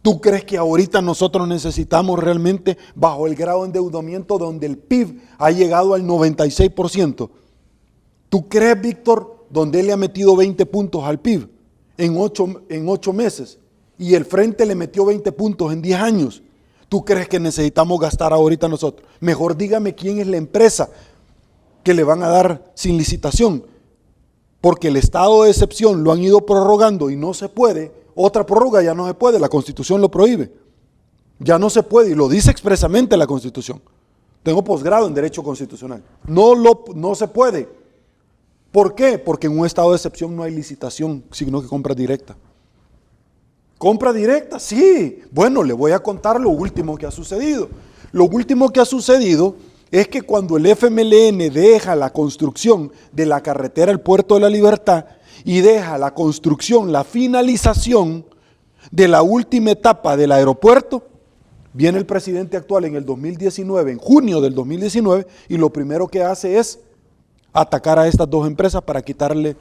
Speaker 2: ¿Tú crees que ahorita nosotros necesitamos realmente, bajo el grado de endeudamiento donde el PIB ha llegado al 96%? ¿Tú crees, Víctor, donde él le ha metido 20 puntos al PIB en 8 meses y el Frente le metió 20 puntos en 10 años? ¿Tú crees que necesitamos gastar ahorita nosotros? Mejor dígame quién es la empresa que le van a dar sin licitación. Porque el estado de excepción lo han ido prorrogando y no se puede, otra prórroga ya no se puede, la Constitución lo prohíbe. Ya no se puede y lo dice expresamente la Constitución. Tengo posgrado en Derecho Constitucional. No se puede. ¿Por qué? Porque en un estado de excepción no hay licitación, sino que compra directa. ¿Compra directa? Sí. Bueno, le voy a contar lo último que ha sucedido. Lo último que ha sucedido es que cuando el FMLN deja la construcción de la carretera al Puerto de la Libertad y deja la construcción, la finalización de la última etapa del aeropuerto, viene el presidente actual en el 2019, en junio del 2019, y lo primero que hace es atacar a estas dos empresas para quitarle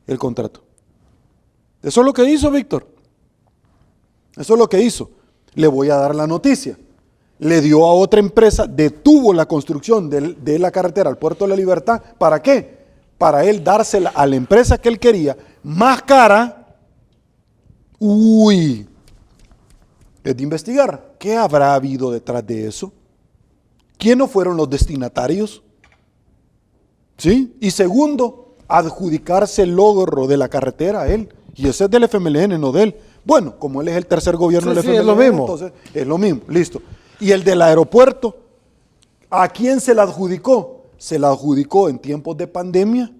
Speaker 2: el contrato. Eso es lo que hizo, Víctor. Eso es lo que hizo. Le voy a dar la noticia. Le dio a otra empresa, detuvo la construcción de la carretera al Puerto de la Libertad. ¿Para qué? Para él dársela a la empresa que él quería, más cara. Es de investigar. ¿Qué habrá habido detrás de eso? ¿Quiénes fueron los destinatarios? ¿Sí? Y segundo, adjudicarse el logro de la carretera a él. Y ese es del FMLN, no de él. Bueno, como él es el tercer gobierno del FMLN,
Speaker 1: es lo mismo.
Speaker 2: Entonces es lo mismo, listo. Y el del aeropuerto, ¿a quién se la adjudicó? Se la adjudicó en tiempos de pandemia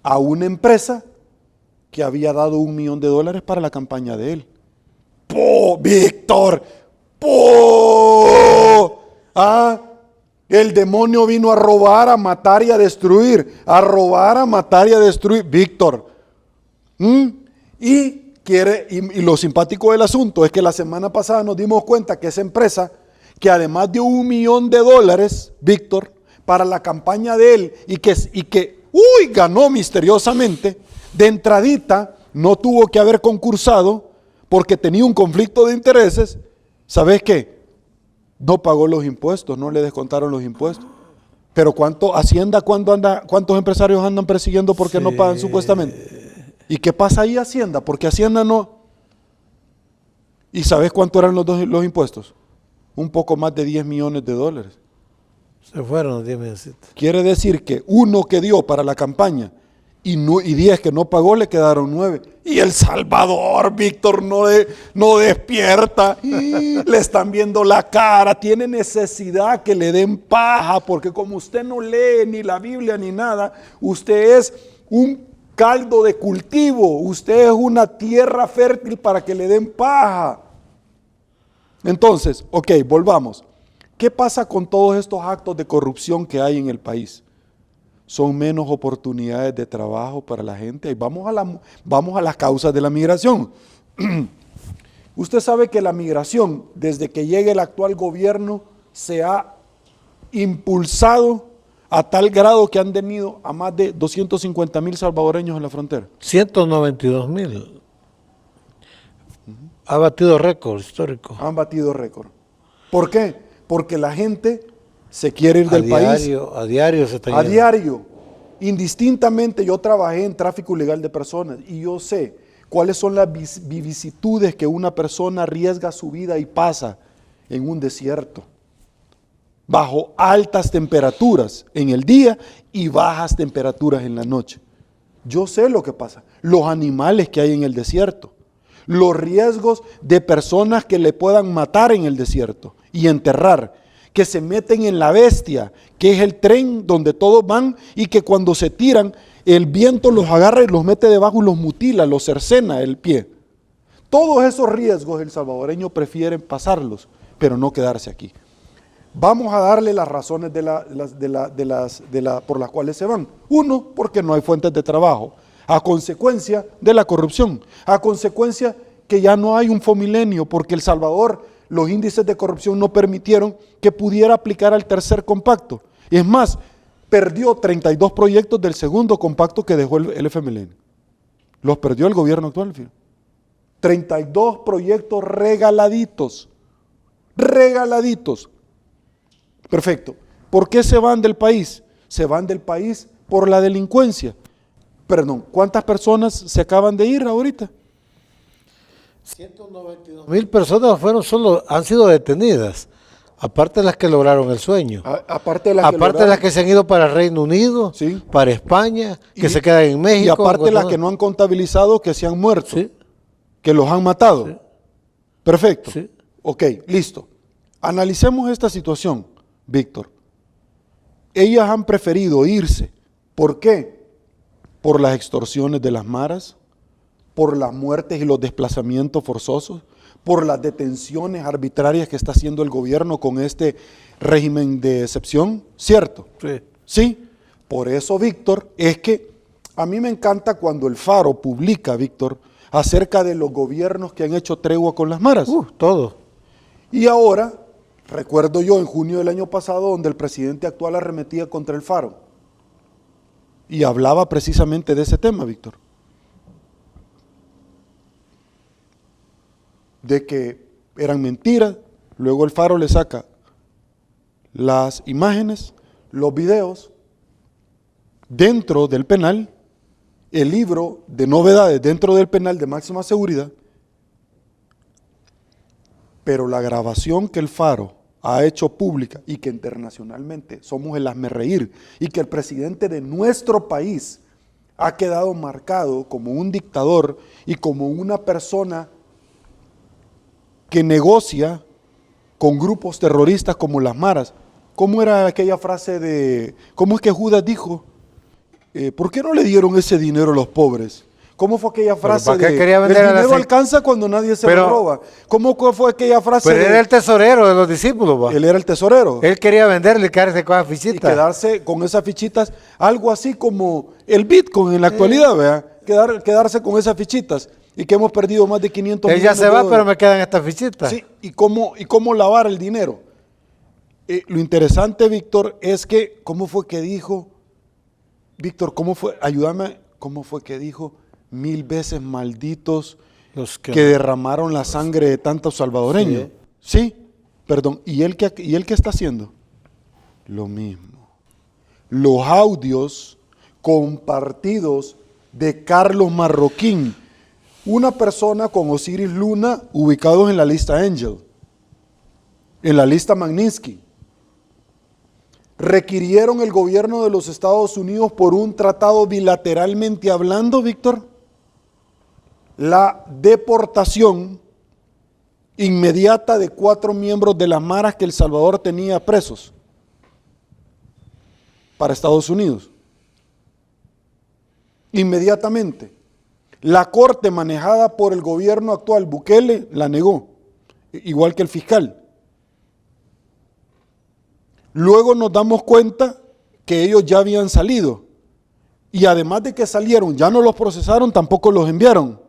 Speaker 2: a una empresa que había dado $1 millón para la campaña de él. ¡Po, Víctor! ¡Po! El demonio vino a robar, a matar y a destruir. A robar, a matar y a destruir. Víctor. Y lo simpático del asunto es que la semana pasada nos dimos cuenta que esa empresa, que además de $1 millón, Víctor, para la campaña de él, y que ganó misteriosamente, de entradita, no tuvo que haber concursado porque tenía un conflicto de intereses. ¿Sabes qué? No pagó los impuestos, no le descontaron los impuestos. Pero Hacienda, ¿cuántos empresarios andan persiguiendo porque no pagan supuestamente? ¿Y qué pasa ahí Hacienda? Porque Hacienda no... ¿Y sabes cuánto eran los impuestos? Un poco más de 10 millones de dólares.
Speaker 1: Se fueron los 10 meses.
Speaker 2: Quiere decir que uno que dio para la campaña y 10 que no pagó, le quedaron 9. Y El Salvador, Víctor, no despierta. Y le están viendo la cara. Tiene necesidad que le den paja, porque como usted no lee ni la Biblia ni nada, usted es un caldo de cultivo. Usted es una tierra fértil para que le den paja. Entonces, ok, volvamos. ¿Qué pasa con todos estos actos de corrupción que hay en el país? Son menos oportunidades de trabajo para la gente. Y vamos a las causas de la migración. Usted sabe que la migración, desde que llegue el actual gobierno, se ha impulsado a tal grado que han tenido a más de 250,000 salvadoreños en la frontera.
Speaker 1: 192,000. Ha batido récord histórico.
Speaker 2: Han batido récord. ¿Por qué? Porque la gente se quiere ir del país.
Speaker 1: A diario se está
Speaker 2: A
Speaker 1: yendo.
Speaker 2: diario. Indistintamente, yo trabajé en tráfico ilegal de personas y yo sé cuáles son las vicisitudes que una persona arriesga su vida y pasa en un desierto, bajo altas temperaturas en el día y bajas temperaturas en la noche. Yo sé lo que pasa, los animales que hay en el desierto, los riesgos de personas que le puedan matar en el desierto y enterrar, que se meten en la bestia, que es el tren donde todos van y que cuando se tiran, el viento los agarra y los mete debajo y los mutila, los cercena el pie. Todos esos riesgos el salvadoreño prefiere pasarlos, pero no quedarse aquí. Vamos a darle las razones por las cuales se van. Uno, porque no hay fuentes de trabajo, a consecuencia de la corrupción, a consecuencia que ya no hay un fomilenio, porque El Salvador, los índices de corrupción no permitieron que pudiera aplicar al tercer compacto. Y es más, perdió 32 proyectos del segundo compacto que dejó el FMLN. Los perdió el gobierno actual. 32 proyectos regaladitos. Regaladitos. Perfecto. ¿Por qué se van del país? Se van del país por la delincuencia. Perdón, ¿cuántas personas se acaban de ir ahorita?
Speaker 1: 192,000 personas han sido detenidas, aparte de las que lograron el sueño.
Speaker 2: Aparte de
Speaker 1: las que se han ido para el Reino Unido,
Speaker 2: sí,
Speaker 1: para España, que se quedan en México.
Speaker 2: Y aparte las que no han contabilizado que se han muerto, sí, que los han matado. Sí. Perfecto. Sí. Ok, listo. Analicemos esta situación, Víctor. Ellas han preferido irse. ¿Por qué? Por las extorsiones de las maras, por las muertes y los desplazamientos forzosos, por las detenciones arbitrarias que está haciendo el gobierno con este régimen de excepción, ¿cierto?
Speaker 1: Sí.
Speaker 2: Sí, por eso, Víctor, es que a mí me encanta cuando el Faro publica, Víctor, acerca de los gobiernos que han hecho tregua con las maras.
Speaker 1: Todo.
Speaker 2: Y ahora, recuerdo yo en junio del año pasado, donde el presidente actual arremetía contra el Faro y hablaba precisamente de ese tema, Víctor. De que eran mentiras, luego el Faro le saca las imágenes, los videos, dentro del penal, el libro de novedades dentro del penal de máxima seguridad, pero la grabación que el Faro ha hecho pública y que internacionalmente somos el hazmerreír y que el presidente de nuestro país ha quedado marcado como un dictador y como una persona que negocia con grupos terroristas como las maras. ¿Cómo era aquella frase cómo es que Judas dijo? ¿Por qué no le dieron ese dinero a los pobres? ¿Cómo fue aquella frase
Speaker 1: el dinero
Speaker 2: alcanza cuando nadie se lo roba? ¿Cómo fue aquella frase?
Speaker 1: Pero era el tesorero de los discípulos, ¿va?
Speaker 2: Él era el tesorero.
Speaker 1: Él quería venderle y quedarse con esas fichitas.
Speaker 2: Y quedarse con esas fichitas, algo así como el Bitcoin en la actualidad, ¿verdad? Quedarse con esas fichitas. Y que hemos perdido más de 500 millones
Speaker 1: de dólares. Él ya se va, pero me quedan estas fichitas.
Speaker 2: Sí, y cómo lavar el dinero. Lo interesante, Víctor, es que, ¿cómo fue que dijo? Víctor, ayúdame, ¿cómo fue que dijo? 1000 veces malditos los que derramaron la sangre de tantos salvadoreños. Sí, perdón. ¿Y él qué está haciendo? Lo mismo. Los audios compartidos de Carlos Marroquín,
Speaker 3: una persona con Osiris Luna ubicados en la lista Angel, en la lista Magnitsky. Requirieron el gobierno de los Estados Unidos por un tratado bilateralmente hablando, Víctor, la deportación inmediata de 4 miembros de las maras que El Salvador tenía presos para Estados Unidos. Inmediatamente. La corte manejada por el gobierno actual, Bukele, la negó, igual que el fiscal. Luego nos damos cuenta que ellos ya habían salido y además de que salieron, ya no los procesaron, tampoco los enviaron.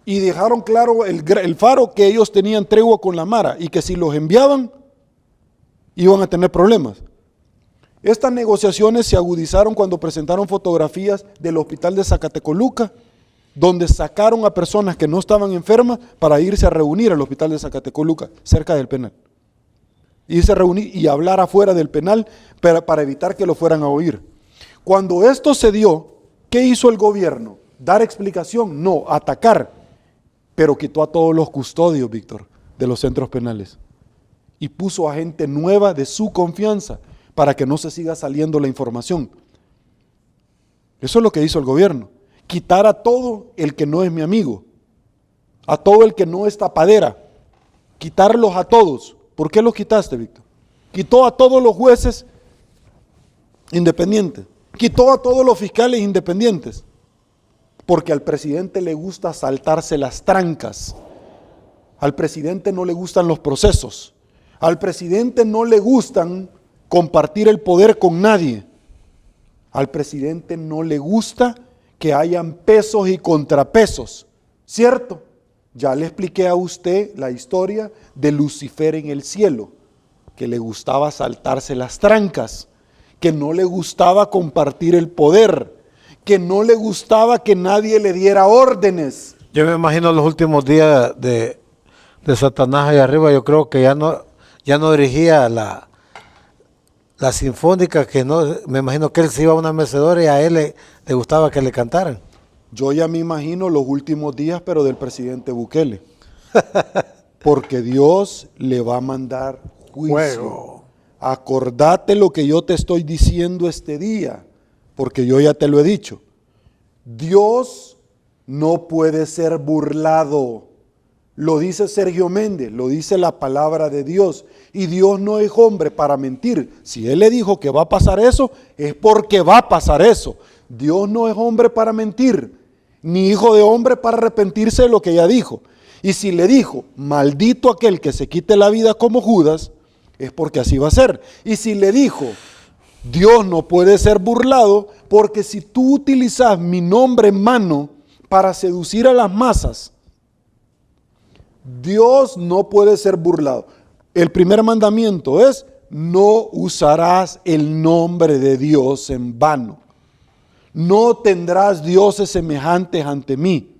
Speaker 3: Y dejaron claro el faro que ellos tenían tregua con la Mara y que si los enviaban iban a tener problemas. Estas negociaciones se agudizaron cuando presentaron fotografías del hospital de Zacatecoluca, donde sacaron a personas que no estaban enfermas para irse a reunir al hospital de Zacatecoluca, cerca del penal. Irse a reunir y hablar afuera del penal para evitar que lo fueran a oír. Cuando esto se dio, ¿qué hizo el gobierno? ¿Dar explicación? No, atacar. Pero quitó a todos los custodios, Víctor, de los centros penales. Y puso a gente nueva de su confianza para que no se siga saliendo la información. Eso es lo que hizo el gobierno. Quitar a todo el que no es mi amigo. A todo el que no es tapadera. Quitarlos a todos. ¿Por qué los quitaste, Víctor? Quitó a todos los jueces independientes. Quitó a todos los fiscales independientes. Porque al presidente le gusta saltarse las trancas. Al presidente no le gustan los procesos. Al presidente no le gustan compartir el poder con nadie. Al presidente no le gusta que hayan pesos y contrapesos. ¿Cierto? Ya le expliqué a usted la historia de Lucifer en el cielo, que le gustaba saltarse las trancas, que no le gustaba compartir el poder, que no le gustaba que nadie le diera órdenes.
Speaker 1: Yo me imagino los últimos días de Satanás allá arriba, yo creo que ya no dirigía la sinfónica, que no, me imagino que él se iba a una mecedora y a él le gustaba que le cantaran.
Speaker 3: Yo ya me imagino los últimos días, pero del presidente Bukele. Porque Dios le va a mandar juicio.
Speaker 1: Fuego.
Speaker 3: Acordate lo que yo te estoy diciendo este día, porque yo ya te lo he dicho. Dios no puede ser burlado. Lo dice Sergio Méndez, lo dice la palabra de Dios. Y Dios no es hombre para mentir. Si Él le dijo que va a pasar eso, es porque va a pasar eso. Dios no es hombre para mentir, ni hijo de hombre para arrepentirse de lo que ya dijo. Y si le dijo, maldito aquel que se quite la vida como Judas, es porque así va a ser. Y si le dijo, Dios no puede ser burlado, porque si tú utilizas mi nombre en vano para seducir a las masas, Dios no puede ser burlado. El primer mandamiento es, no usarás el nombre de Dios en vano. No tendrás dioses semejantes ante mí.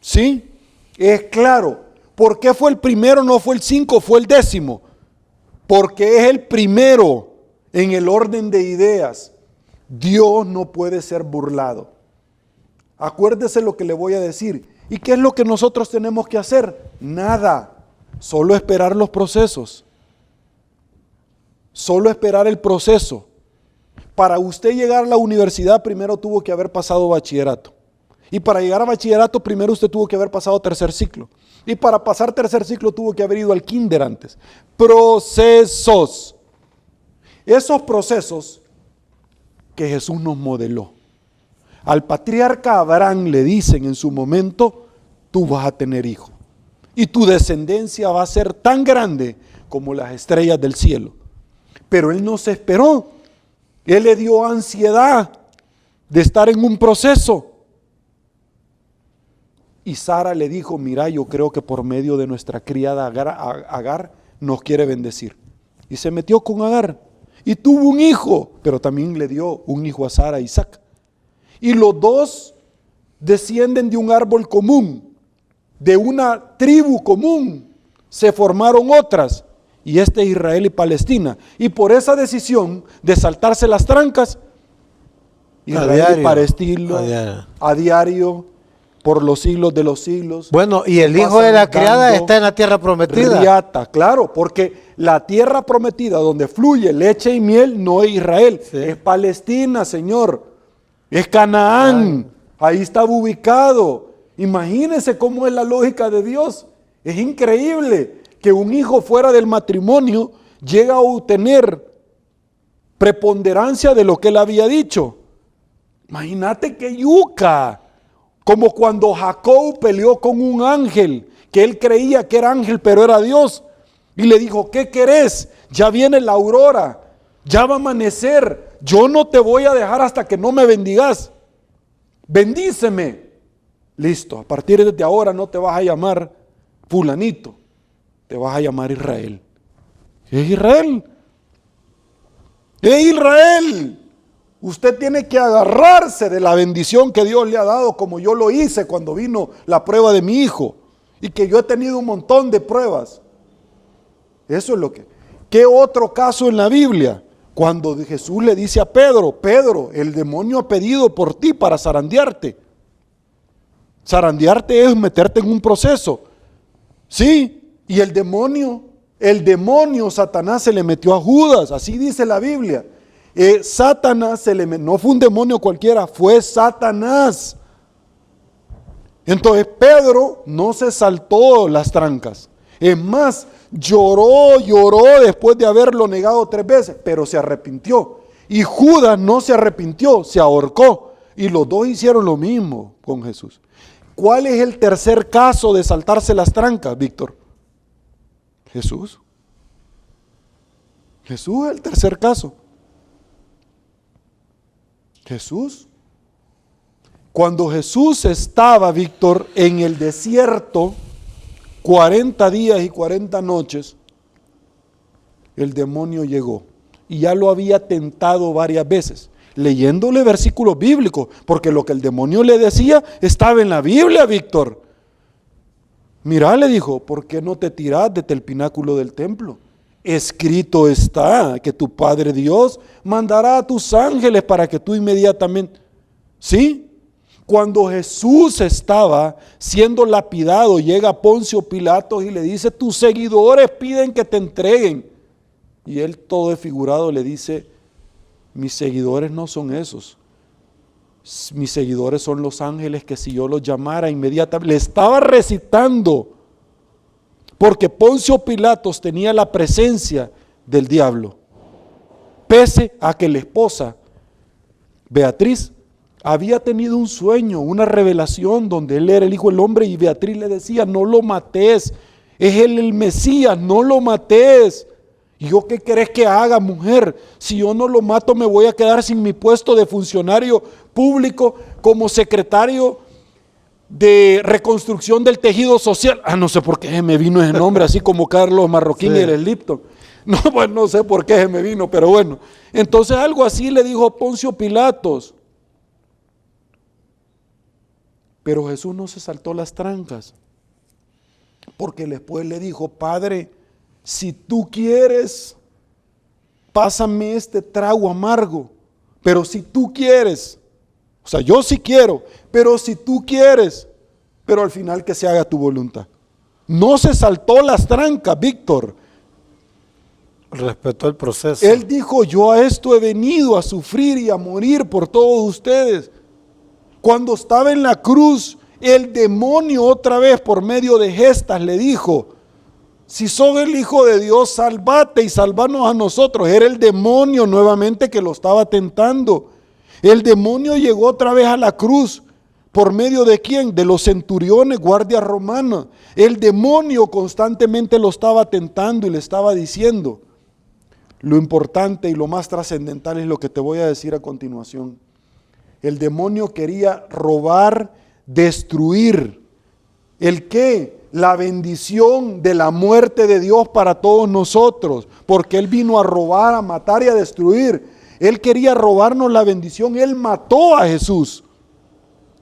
Speaker 3: ¿Sí? Es claro. ¿Por qué fue el primero, no fue el 5, fue el 10? Porque es el primero en el orden de ideas. Dios no puede ser burlado. Acuérdese lo que le voy a decir. ¿Y qué es lo que nosotros tenemos que hacer? Nada. Solo esperar los procesos. Solo esperar el proceso. Para usted llegar a la universidad, primero tuvo que haber pasado bachillerato. Y para llegar a bachillerato, primero usted tuvo que haber pasado tercer ciclo. Y para pasar tercer ciclo, tuvo que haber ido al kinder antes. Procesos. Esos procesos que Jesús nos modeló. Al patriarca Abraham le dicen en su momento, tú vas a tener hijo. Y tu descendencia va a ser tan grande como las estrellas del cielo. Pero él no se esperó. Él le dio ansiedad de estar en un proceso. Y Sara le dijo, mira, yo creo que por medio de nuestra criada Agar nos quiere bendecir. Y se metió con Agar. Y tuvo un hijo, pero también le dio un hijo a Sara, Isaac. Y los dos descienden de un árbol común, de una tribu común. Se formaron otras. Y este es Israel y Palestina. Y por esa decisión de saltarse las trancas, Israel y Palestina a diario por los siglos de los siglos.
Speaker 1: Bueno, y el
Speaker 3: Se
Speaker 1: hijo de la
Speaker 3: pasan
Speaker 1: criada
Speaker 3: dando
Speaker 1: está en la tierra prometida.
Speaker 3: riata, claro, porque la tierra prometida donde fluye leche y miel no es Israel,
Speaker 1: Sí.
Speaker 3: es Palestina, Señor, es Canaán, ahí estaba ubicado. Imagínense cómo es la lógica de Dios. Es increíble que un hijo fuera del matrimonio llega a obtener preponderancia de lo que él había dicho. Imagínate qué yuca. Como cuando Jacob peleó con un ángel, que él creía que era ángel, pero era Dios. Y le dijo, ¿qué querés? Ya viene la aurora, ya va a amanecer. Yo no te voy a dejar hasta que no me bendigas. Bendíceme. Listo, a partir de ahora no te vas a llamar fulanito, te vas a llamar Israel. ¿Es Israel? ¡Es Israel! Usted tiene que agarrarse de la bendición que Dios le ha dado, como yo lo hice cuando vino la prueba de mi hijo, y que yo he tenido un montón de pruebas. Eso es lo que... ¿Qué otro caso en la Biblia? Cuando Jesús le dice a Pedro, Pedro, el demonio ha pedido por ti para zarandearte. Zarandearte es meterte en un proceso. Sí, y el demonio Satanás se le metió a Judas, así dice la Biblia. Satanás no fue un demonio cualquiera, fue Satanás. Entonces Pedro no se saltó las trancas. Es más, lloró después de haberlo negado 3 veces, pero se arrepintió. Y Judas no se arrepintió, se ahorcó. Y los dos hicieron lo mismo con Jesús. ¿Cuál es el tercer caso de saltarse las trancas, Víctor? Jesús. Jesús es el tercer caso. Jesús. Cuando Jesús estaba, Víctor, en el desierto, 40 días y 40 noches, el demonio llegó y ya lo había tentado varias veces, leyéndole versículos bíblicos, porque lo que el demonio le decía estaba en la Biblia, Víctor. Mirá, le dijo, ¿por qué no te tirás desde el pináculo del templo? Escrito está que tu Padre Dios mandará a tus ángeles para que tú inmediatamente... ¿Sí? Cuando Jesús estaba siendo lapidado, llega Poncio Pilatos y le dice, tus seguidores piden que te entreguen. Y él todo desfigurado le dice, mis seguidores no son esos. Mis seguidores son los ángeles que si yo los llamara inmediatamente, le estaba recitando, porque Poncio Pilatos tenía la presencia del diablo, pese a que la esposa, Beatriz, había tenido un sueño, una revelación donde él era el Hijo del Hombre y Beatriz le decía, no lo mates, es él el Mesías, no lo mates. ¿Y yo qué querés que haga, mujer? Si yo no lo mato me voy a quedar sin mi puesto de funcionario público como secretario de reconstrucción del tejido social. No sé por qué se me vino ese nombre, así como Carlos Marroquín y el Lipton. No, pues no sé por qué se me vino, pero bueno. Entonces algo así le dijo Poncio Pilatos. Pero Jesús no se saltó las trancas, porque después le dijo, Padre, si tú quieres, pásame este trago amargo, pero si tú quieres, o sea, yo sí quiero, pero si tú quieres, pero al final que se haga tu voluntad. No se saltó las trancas, Víctor.
Speaker 1: Respetó el proceso.
Speaker 3: Él dijo, yo a esto he venido a sufrir y a morir por todos ustedes. Cuando estaba en la cruz, el demonio otra vez por medio de gestas le dijo, si sos el Hijo de Dios, salvate y salvanos a nosotros. Era el demonio nuevamente que lo estaba tentando. El demonio llegó otra vez a la cruz. ¿Por medio de quién? De los centuriones, guardias romanos. El demonio constantemente lo estaba tentando y le estaba diciendo. Lo importante y lo más trascendental es lo que te voy a decir a continuación. El demonio quería robar, destruir. ¿El qué? La bendición de la muerte de Dios para todos nosotros, porque Él vino a robar, a matar y a destruir. Él quería robarnos la bendición. Él mató a Jesús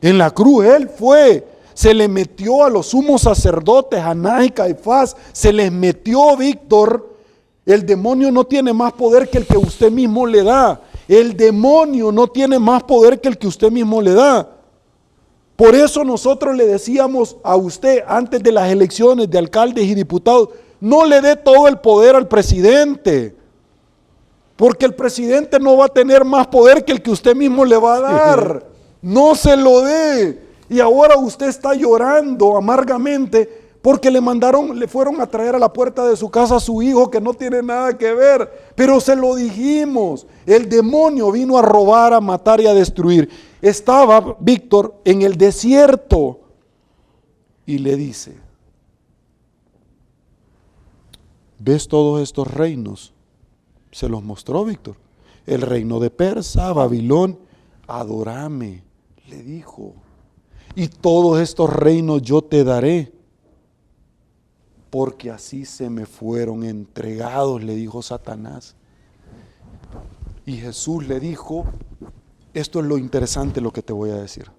Speaker 3: en la cruz. Él fue, se le metió a los sumos sacerdotes, Anás y Caifás, se les metió, Víctor. El demonio no tiene más poder que el que usted mismo le da. El demonio no tiene más poder que el que usted mismo le da. Por eso nosotros le decíamos a usted antes de las elecciones de alcaldes y diputados, no le dé todo el poder al presidente, porque el presidente no va a tener más poder que el que usted mismo le va a dar. No se lo dé. Y ahora usted está llorando amargamente porque le fueron a traer a la puerta de su casa a su hijo que no tiene nada que ver. Pero se lo dijimos, el demonio vino a robar, a matar y a destruir. Estaba Víctor en el desierto y le dice, ¿ves todos estos reinos? Se los mostró Víctor. El reino de Persa, Babilón, adórame, le dijo. Y todos estos reinos yo te daré, porque así se me fueron entregados, le dijo Satanás. Y Jesús le dijo, esto es lo interesante lo que te voy a decir.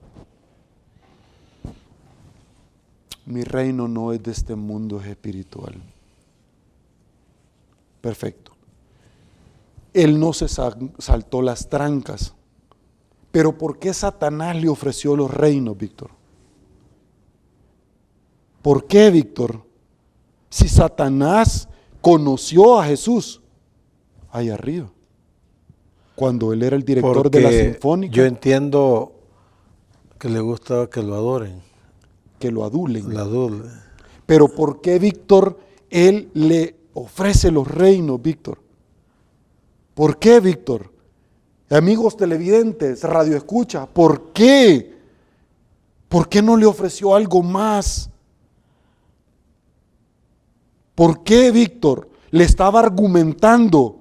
Speaker 3: Mi reino no es de este mundo, es espiritual. Perfecto. Él no se saltó las trancas. Pero ¿por qué Satanás le ofreció los reinos, Víctor? ¿Por qué, Víctor? Si Satanás conoció a Jesús ahí arriba, cuando él era el director de la Sinfónica.
Speaker 1: Yo entiendo que le gusta que lo adoren.
Speaker 3: Que lo adulen.
Speaker 1: Lo adulen.
Speaker 3: Pero ¿por qué, Víctor, él le ofrece los reinos, Víctor? ¿Por qué, Víctor? Amigos televidentes, radioescucha, ¿por qué? ¿Por qué no le ofreció algo más? ¿Por qué, Víctor? Le estaba argumentando,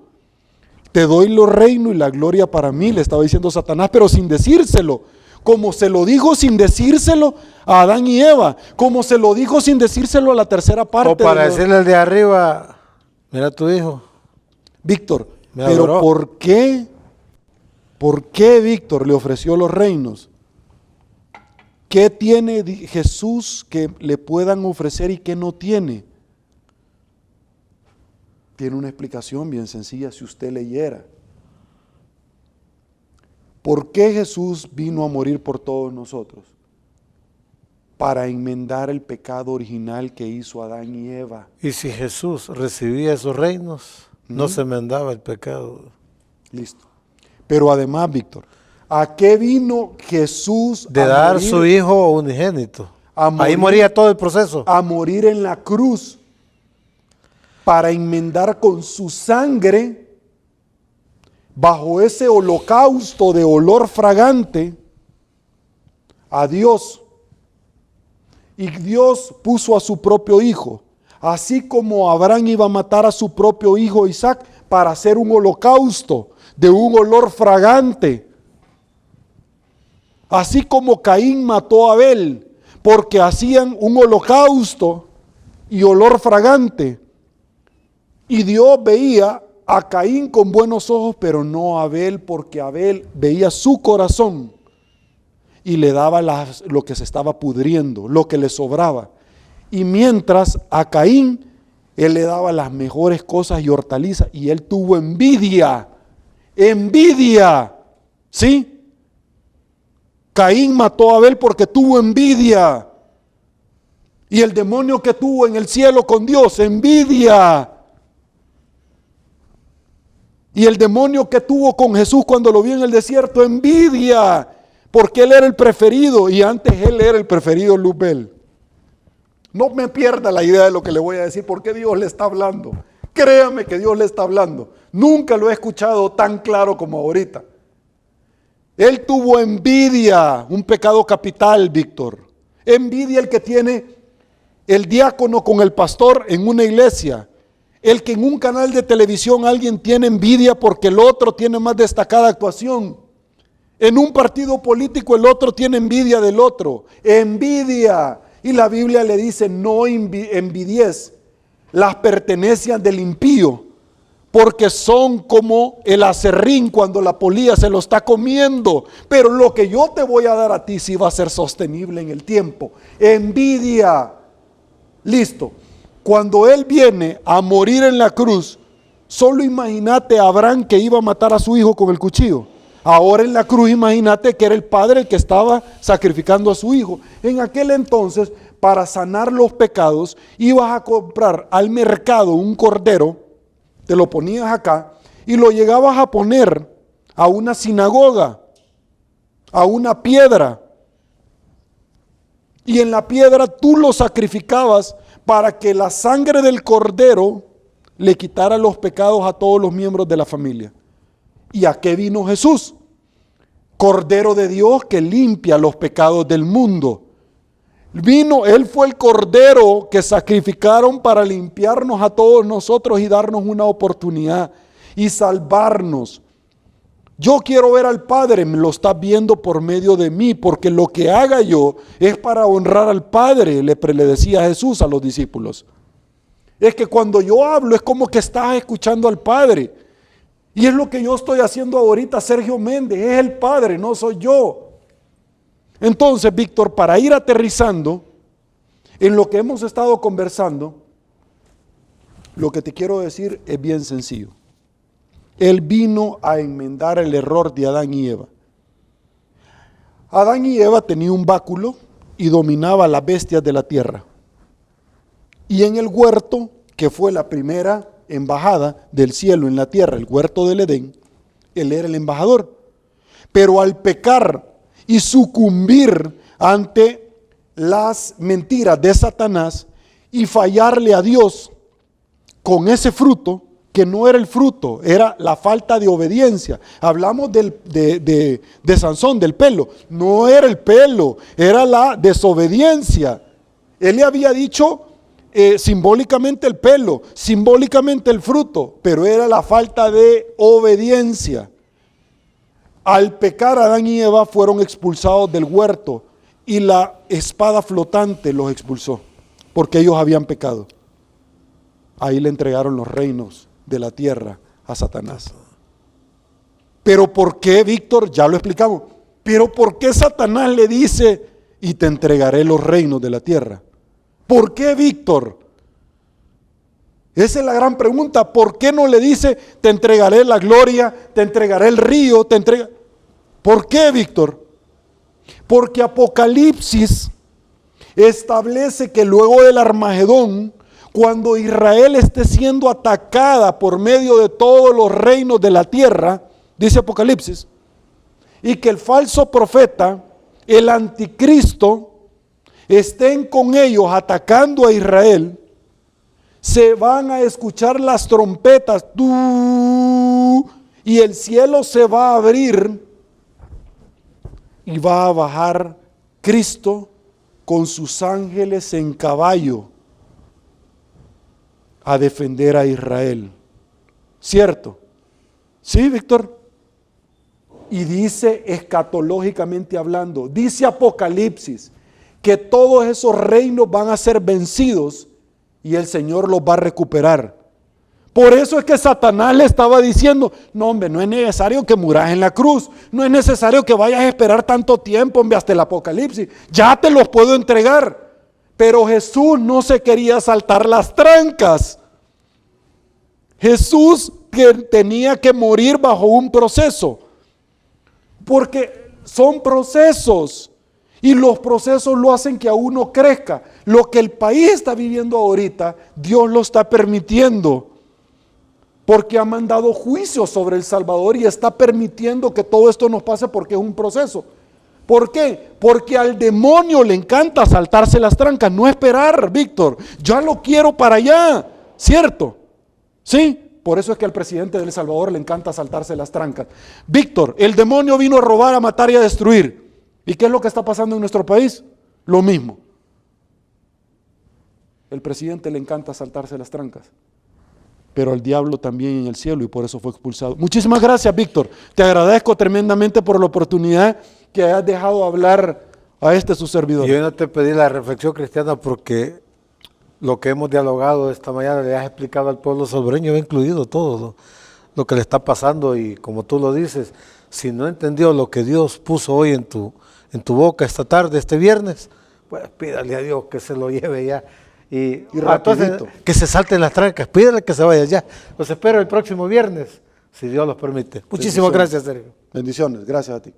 Speaker 3: te doy los reinos y la gloria para mí, le estaba diciendo Satanás, pero sin decírselo. Como se lo dijo sin decírselo a Adán y Eva, como se lo dijo sin decírselo a la tercera parte.
Speaker 1: O para decirle al de arriba, mira tu hijo.
Speaker 3: Víctor,
Speaker 1: me
Speaker 3: pero
Speaker 1: adoró.
Speaker 3: ¿por qué? ¿Por qué Víctor le ofreció los reinos? ¿Qué tiene Jesús que le puedan ofrecer y qué no tiene? Tiene una explicación bien sencilla si usted leyera. ¿Por qué Jesús vino a morir por todos nosotros? Para enmendar el pecado original que hizo Adán y Eva.
Speaker 1: Y si Jesús recibía esos reinos, no se enmendaba el pecado.
Speaker 3: Listo. Pero además, Víctor, ¿a qué vino Jesús
Speaker 1: de
Speaker 3: a
Speaker 1: dar
Speaker 3: morir?
Speaker 1: Su hijo unigénito? Ahí
Speaker 3: morir,
Speaker 1: moría todo el proceso.
Speaker 3: A morir en la cruz para enmendar con su sangre, bajo ese holocausto de olor fragante, a Dios. Y Dios puso a su propio hijo, así como Abraham iba a matar a su propio hijo Isaac para hacer un holocausto de un olor fragante. Así como Caín mató a Abel, porque hacían un holocausto y olor fragante. Y Dios veía a Caín con buenos ojos, pero no a Abel, porque Abel veía su corazón y le daba lo que se estaba pudriendo, lo que le sobraba. Y mientras a Caín, él le daba las mejores cosas y hortalizas, y él tuvo envidia. Envidia, ¿sí? Caín mató a Abel porque tuvo envidia. Y el demonio que tuvo en el cielo con Dios, envidia. Y el demonio que tuvo con Jesús cuando lo vio en el desierto, envidia. Porque él era el preferido y antes él era el preferido, Luzbel. No me pierda la idea de lo que le voy a decir, porque Dios le está hablando. Créame que Dios le está hablando. Nunca lo he escuchado tan claro como ahorita. Él tuvo envidia, un pecado capital, Víctor. Envidia el que tiene el diácono con el pastor en una iglesia. El que en un canal de televisión alguien tiene envidia porque el otro tiene más destacada actuación. En un partido político el otro tiene envidia del otro. Envidia. Y la Biblia le dice, no envidies las pertenencias del impío, porque son como el aserrín cuando la polilla se lo está comiendo. Pero lo que yo te voy a dar a ti sí va a ser sostenible en el tiempo. Envidia. Listo. Cuando él viene a morir en la cruz, solo imagínate a Abraham que iba a matar a su hijo con el cuchillo. Ahora en la cruz, imagínate que era el padre el que estaba sacrificando a su hijo. En aquel entonces, para sanar los pecados, ibas a comprar al mercado un cordero, te lo ponías acá y lo llegabas a poner a una sinagoga, a una piedra. Y en la piedra tú lo sacrificabas para que la sangre del cordero le quitara los pecados a todos los miembros de la familia. ¿Y a qué vino Jesús? Cordero de Dios que limpia los pecados del mundo. Él fue el cordero que sacrificaron para limpiarnos a todos nosotros y darnos una oportunidad y salvarnos. Yo quiero ver al Padre, me lo está viendo por medio de mí, porque lo que haga yo es para honrar al Padre, le decía Jesús a los discípulos. Es que cuando yo hablo es como que estás escuchando al Padre. Y es lo que yo estoy haciendo ahorita, Sergio Méndez, es el Padre, no soy yo. Entonces, Víctor, para ir aterrizando en lo que hemos estado conversando, lo que te quiero decir es bien sencillo. Él vino a enmendar el error de Adán y Eva. Adán y Eva tenían un báculo y dominaba las bestias de la tierra. Y en el huerto, que fue la primera embajada del cielo en la tierra, el huerto del Edén, él era el embajador. Pero al pecar y sucumbir ante las mentiras de Satanás y fallarle a Dios con ese fruto, que no era el fruto, era la falta de obediencia. Hablamos de Sansón, del pelo. No era el pelo, era la desobediencia. Él le había dicho simbólicamente el pelo, simbólicamente el fruto, pero era la falta de obediencia. Al pecar, Adán y Eva fueron expulsados del huerto y la espada flotante los expulsó, porque ellos habían pecado. Ahí le entregaron los reinos de la tierra a Satanás. Pero ¿por qué, Víctor? Ya lo explicamos. Pero ¿por qué Satanás le dice, y te entregaré los reinos de la tierra? ¿Por qué, Víctor? Esa es la gran pregunta. ¿Por qué no le dice, te entregaré la gloria, te entregaré el río, ¿Por qué, Víctor? Porque Apocalipsis establece que luego del Armagedón, cuando Israel esté siendo atacada por medio de todos los reinos de la tierra, dice Apocalipsis, y que el falso profeta, el anticristo, estén con ellos atacando a Israel, se van a escuchar las trompetas, y el cielo se va a abrir y va a bajar Cristo con sus ángeles en caballo a defender a Israel. ¿Cierto? ¿Sí, Víctor? Y dice escatológicamente hablando, dice Apocalipsis, que todos esos reinos van a ser vencidos y el Señor los va a recuperar. Por eso es que Satanás le estaba diciendo, no hombre, no es necesario que muras en la cruz, no es necesario que vayas a esperar tanto tiempo, hombre, hasta el Apocalipsis, ya te los puedo entregar. Pero Jesús no se quería saltar las trancas. Jesús que tenía que morir bajo un proceso, porque son procesos y los procesos lo hacen que a uno crezca. Lo que el país está viviendo ahorita, Dios lo está permitiendo, porque ha mandado juicio sobre El Salvador y está permitiendo que todo esto nos pase porque es un proceso. ¿Por qué? Porque al demonio le encanta saltarse las trancas, no esperar, Víctor. Ya lo quiero para allá, ¿cierto? Sí, por eso es que al presidente de El Salvador le encanta saltarse las trancas. Víctor, el demonio vino a robar, a matar y a destruir. ¿Y qué es lo que está pasando en nuestro país? Lo mismo. El presidente le encanta saltarse las trancas, pero al diablo también en el cielo, y por eso fue expulsado. Muchísimas gracias, Víctor. Te agradezco tremendamente por la oportunidad que hayas dejado hablar a su servidor.
Speaker 1: Yo no te pedí la reflexión cristiana porque lo que hemos dialogado esta mañana le has explicado al pueblo salvadoreño, ha incluido todo lo que le está pasando, y como tú lo dices, si no entendió lo que Dios puso hoy en tu boca esta tarde, este viernes, pues pídale a Dios que se lo lleve ya. Y entonces, que se salten las trancas, pídale que se vaya ya. Los espero el próximo viernes. si Dios los permite. Muchísimas gracias, Sergio.
Speaker 3: Bendiciones, gracias a ti.